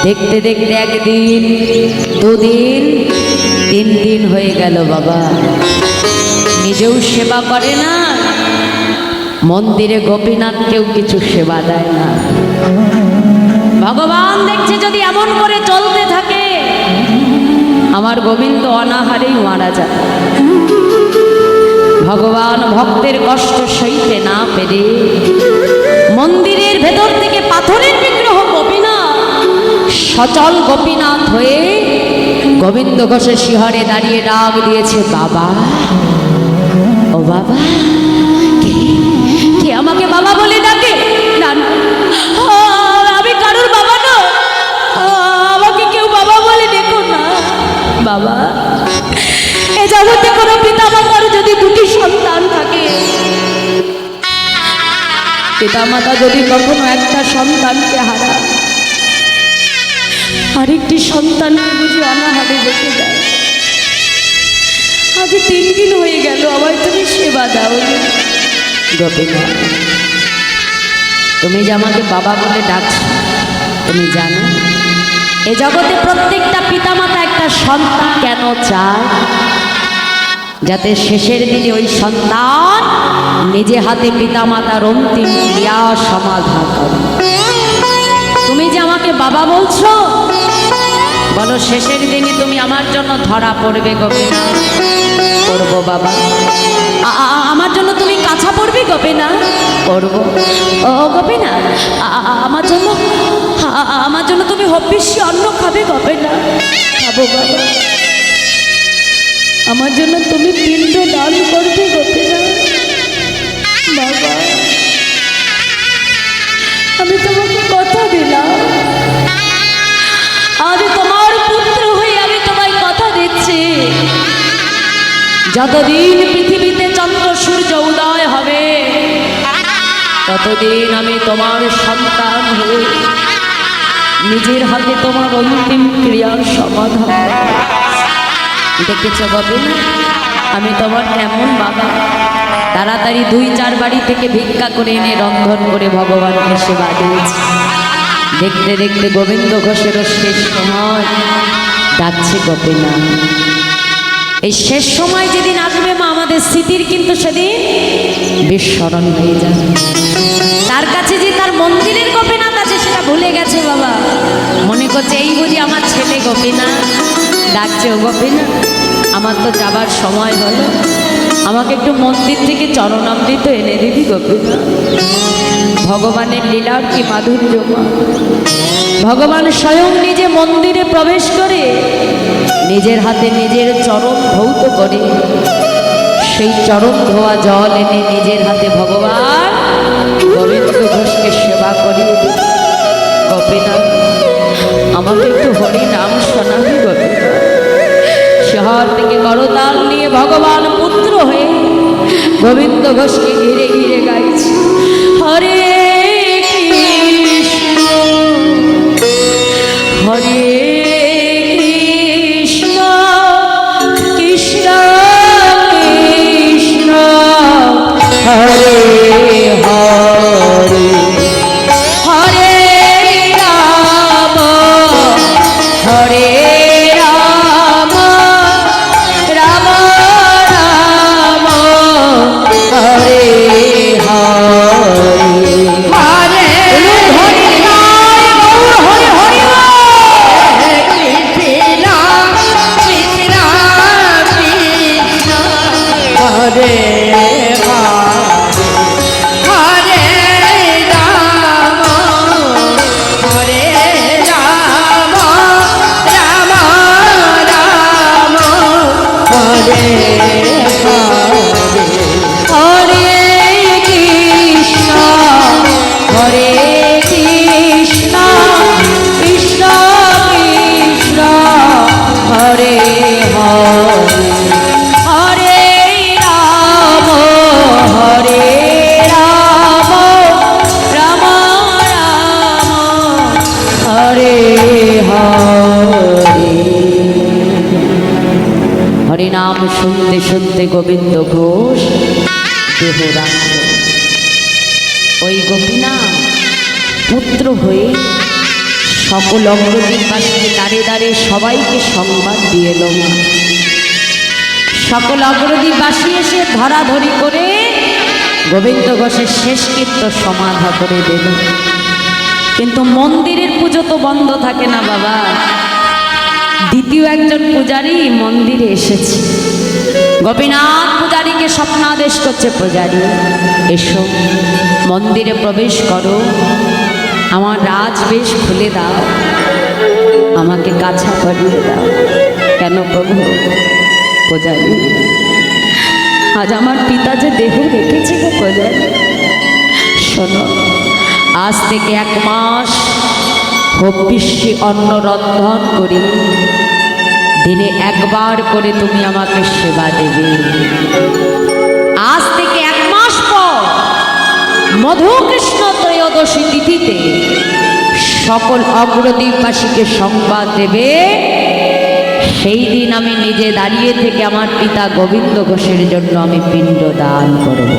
দেখতে দেখতে একদিন, 2 দিন, 3 দিন হয়ে গেল বাবা, নিজেও সেবা করে না, মন্দিরে গোপীনাথকেও কিছু সেবা দেয় না। ভগবান দেখছে যদি এমন করে চলতে থাকে আমার গোবিন্দ অনাহারেই মারা যায়। ভগবান ভক্তের কষ্ট সইতে না পেরে মন্দিরের ভেতর থেকে পাথরের বিগ্রহ গোপীনাথ, সচল গোপীনাথ হয়ে গোবিন্দ ঘোষের শিহরে দাঁড়িয়ে ডাক দিয়েছে বাবা, ও বাবা। কে আমাকে বাবা বলে ডাকে? না না, আমি কারোর বাবা না, আমাকে কেউ বাবা বলে ডেকো না। বাবা, এ জগতে কোনো পিতা মাতার যদি 2টি সন্তান থাকে, পিতামাতা যদি কখনো একটা সন্তানকে হারায়, আরেকটি সন্তানকে বুঝি অনাহারে রেখে দেয়। আজ 3 দিন হয়ে গেল আমার তুমি সেবা দাও। গোপীনা, তুমি যে আমাকে বাবা বলে ডাকছো, তুমি জানো এ জগতে প্রত্যেকটা পিতামাতা একটা সন্তান কেন চায়? যাতে শেষের দিনে ওই সন্তান নিজে হাতে পিতামাতার অন্তিম ক্রিয়া সমাধা করে। তুমি যে আমাকে বাবা বলছো, বলো শেষের দিনে তুমি আমার জন্য ধরা পড়বে গোপীনা? করবো বাবা। আমার জন্য তুমি কাছা পড়বে গোপীনা? করবো। ও গোপীনা, আমার জন্য তুমি হবিষ্যি অন্ন খাবে গোপীনা? খাবো বাবা। আমার জন্য তুমি পিণ্ড দান করবে গোপীনা? বাবা, আমি তোমাকে কথা দিলাম, আজ তোমার পুত্র হয়ে আমি তোমায় কথা দিচ্ছি, যতদিন পৃথিবীতে চন্দ্র সূর্য উদয় হবে ততদিন আমি তোমার সন্তান হয়ে নিজের হাতে তোমার অন্তিম ক্রিয়ার সমাধান। দেখেছ গোপীনা, আমি তোমার এমন বাবা, তাড়াতাড়ি 2-4 বাড়ি থেকে ভিক্ষা করে এনে রন্ধন করে ভগবানকে সেবা দিয়েছি। দেখতে দেখতে গোবিন্দ ঘোষেরও শেষ সময় ডাকছে গোপীনা। এই শেষ সময় যেদিন আসবে মা, আমাদের স্মৃতির কিন্তু সেদিন বিস্মরণ হয়ে যাবে। তার কাছে যে তার মন্দিরের গোপীনাথ আছে সেটা ভুলে গেছে বাবা। মনে করছে এই বুঝি আমার ছেলে গোপীনা ডাকছে। ও গোপীনা, আমার তো যাবার সময় হলো, আমাকে একটু মন্দির থেকে চরণামৃত এনে দিবি গোপীনা? ভগবানের লীলার কি মাধুর্য মা! ভগবান স্বয়ং নিজে মন্দিরে প্রবেশ করে নিজের হাতে নিজের চরণ ধৌত করে সেই চরণ ধোয়া জল এনে নিজের হাতে ভগবান গোবিন্দ ঘোষকে সেবা করিয়ে দিল। গোপীনা, আমাকে একটু হরি নাম শোনাবি গোপীনা? শহর থেকে করতাল নিয়ে ভগবান পুত্র হয়ে গোবিন্দ ঘোষকে ঘিরে ঘিরে গাইছে, হরে কৃষ্ণ হরে কৃষ্ণ কৃষ্ণ কৃষ্ণ হরে হরে হরে রাম হরে রাম রাম রাম হরে হরে হরিনাম শুনতে শুনতে গোবিন্দ ঘোষ দেহ রাখল। ওই গোপীনা পুত্র হয়ে সকল অগ্রদীপবাসীকে দাঁড়ে দাঁড়ে সবাইকে সংবাদ দিয়ে এলো। সকল অগ্রদীপবাসী এসে ধরাধরি করে গোবিন্দ ঘোষের শেষকৃত্য সমাধা করে দেব। কিন্তু মন্দিরের পুজো তো বন্ধ থাকে না বাবা। দ্বিতীয় একজন পূজারী মন্দিরে এসেছে। গোপীনাথ পূজারীকে স্বপ্নাদেশ করছে, পূজারী এসো মন্দিরে প্রবেশ করো, আমার রাজবেশ খুলে দাও, আমাকে কাছা করিয়ে দাও। কেন প্রভু? পূজারী, আজ আমার পিতা যে দেহ রেখেছে গো পূজারী, শোনো, আজ থেকে 1 মাস হবিষ্যি অন্ন রন্ধন করি, দিনে 1 বার করে তুমি আমাকে সেবা দেবে। আজ থেকে 1 মাস পর মধুকৃষ্ণ ত্রয়োদশী তিথিতে সকল অগ্রদ্বীপবাসীকে সংবাদ দেবে, সেই দিন আমি নিজে দাঁড়িয়ে থেকে আমার পিতা গোবিন্দ ঘোষের জন্য আমি পিণ্ড দান করব।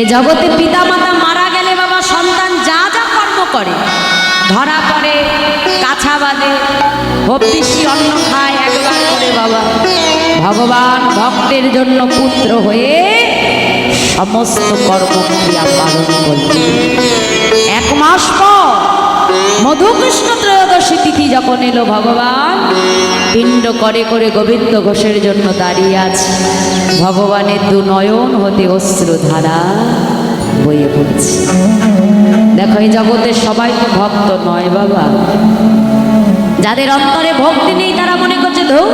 এ জগতে পিতা মাতা মারা গেলে বাবা সন্তান যা যা কর্ম করে, ধরা পড়ে, কাছা বাঁধে, হব্বিষ্যি অন্ন খায় একবার করে বাবা, ভগবান ভক্তের জন্য পুত্র হয়ে সমস্ত কর্মক্রিয়া পালন করবে। 1 মাস পর মধুকৃষ্ণ ত্রয়োদশী তিথি যখন এলো, ভগবান পিণ্ড করে করে গোবিন্দ ঘোষের জন্য দাঁড়িয়ে আছে। ভগবানের দু নয়ন হতে অশ্রুধারা বয়ে পড়ছে। দেখো, এই জগতের সবাই তো ভক্ত নয় বাবা। যাদের অন্তরে ভক্তি নেই তারা মনে করছে ধৌ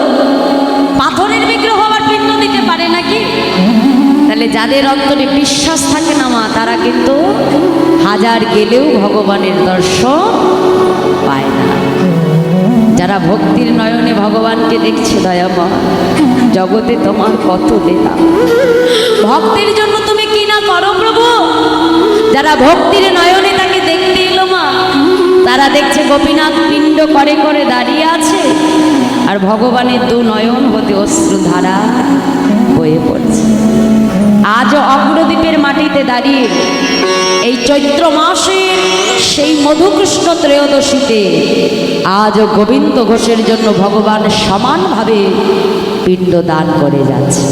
পাথরের বিগ্রহ আবার পিণ্ড দিতে পারে নাকি। তাহলে যাদের অন্তরে বিশ্বাস থাকে না মা, তারা কিন্তু হাজার গেলেও ভগবানের দর্শন পায় না। যারা ভক্তির নয়নে ভগবানকে দেখছে, দয়াময় জগতে তোমার কত দেনা, ভক্তের জন্য তুমি কি না করো প্রভু। যারা ভক্তির নয়নে তাকে দেখতে এলো মা, তারা দেখছে গোপীনাথ পিণ্ড করে করে দাঁড়িয়ে আছে, আর ভগবানের দু নয়ন হতে অশ্রুধারা বয়ে পড়ছে। আজও অগ্রদ্বীপের মাটিতে দাঁড়িয়ে এই চৈত্র মাসের সেই মধুকৃষ্ণ ত্রয়োদশীতে আজও গোবিন্দ ঘোষের জন্য ভগবান সমানভাবে পিণ্ড দান করে যাচ্ছে।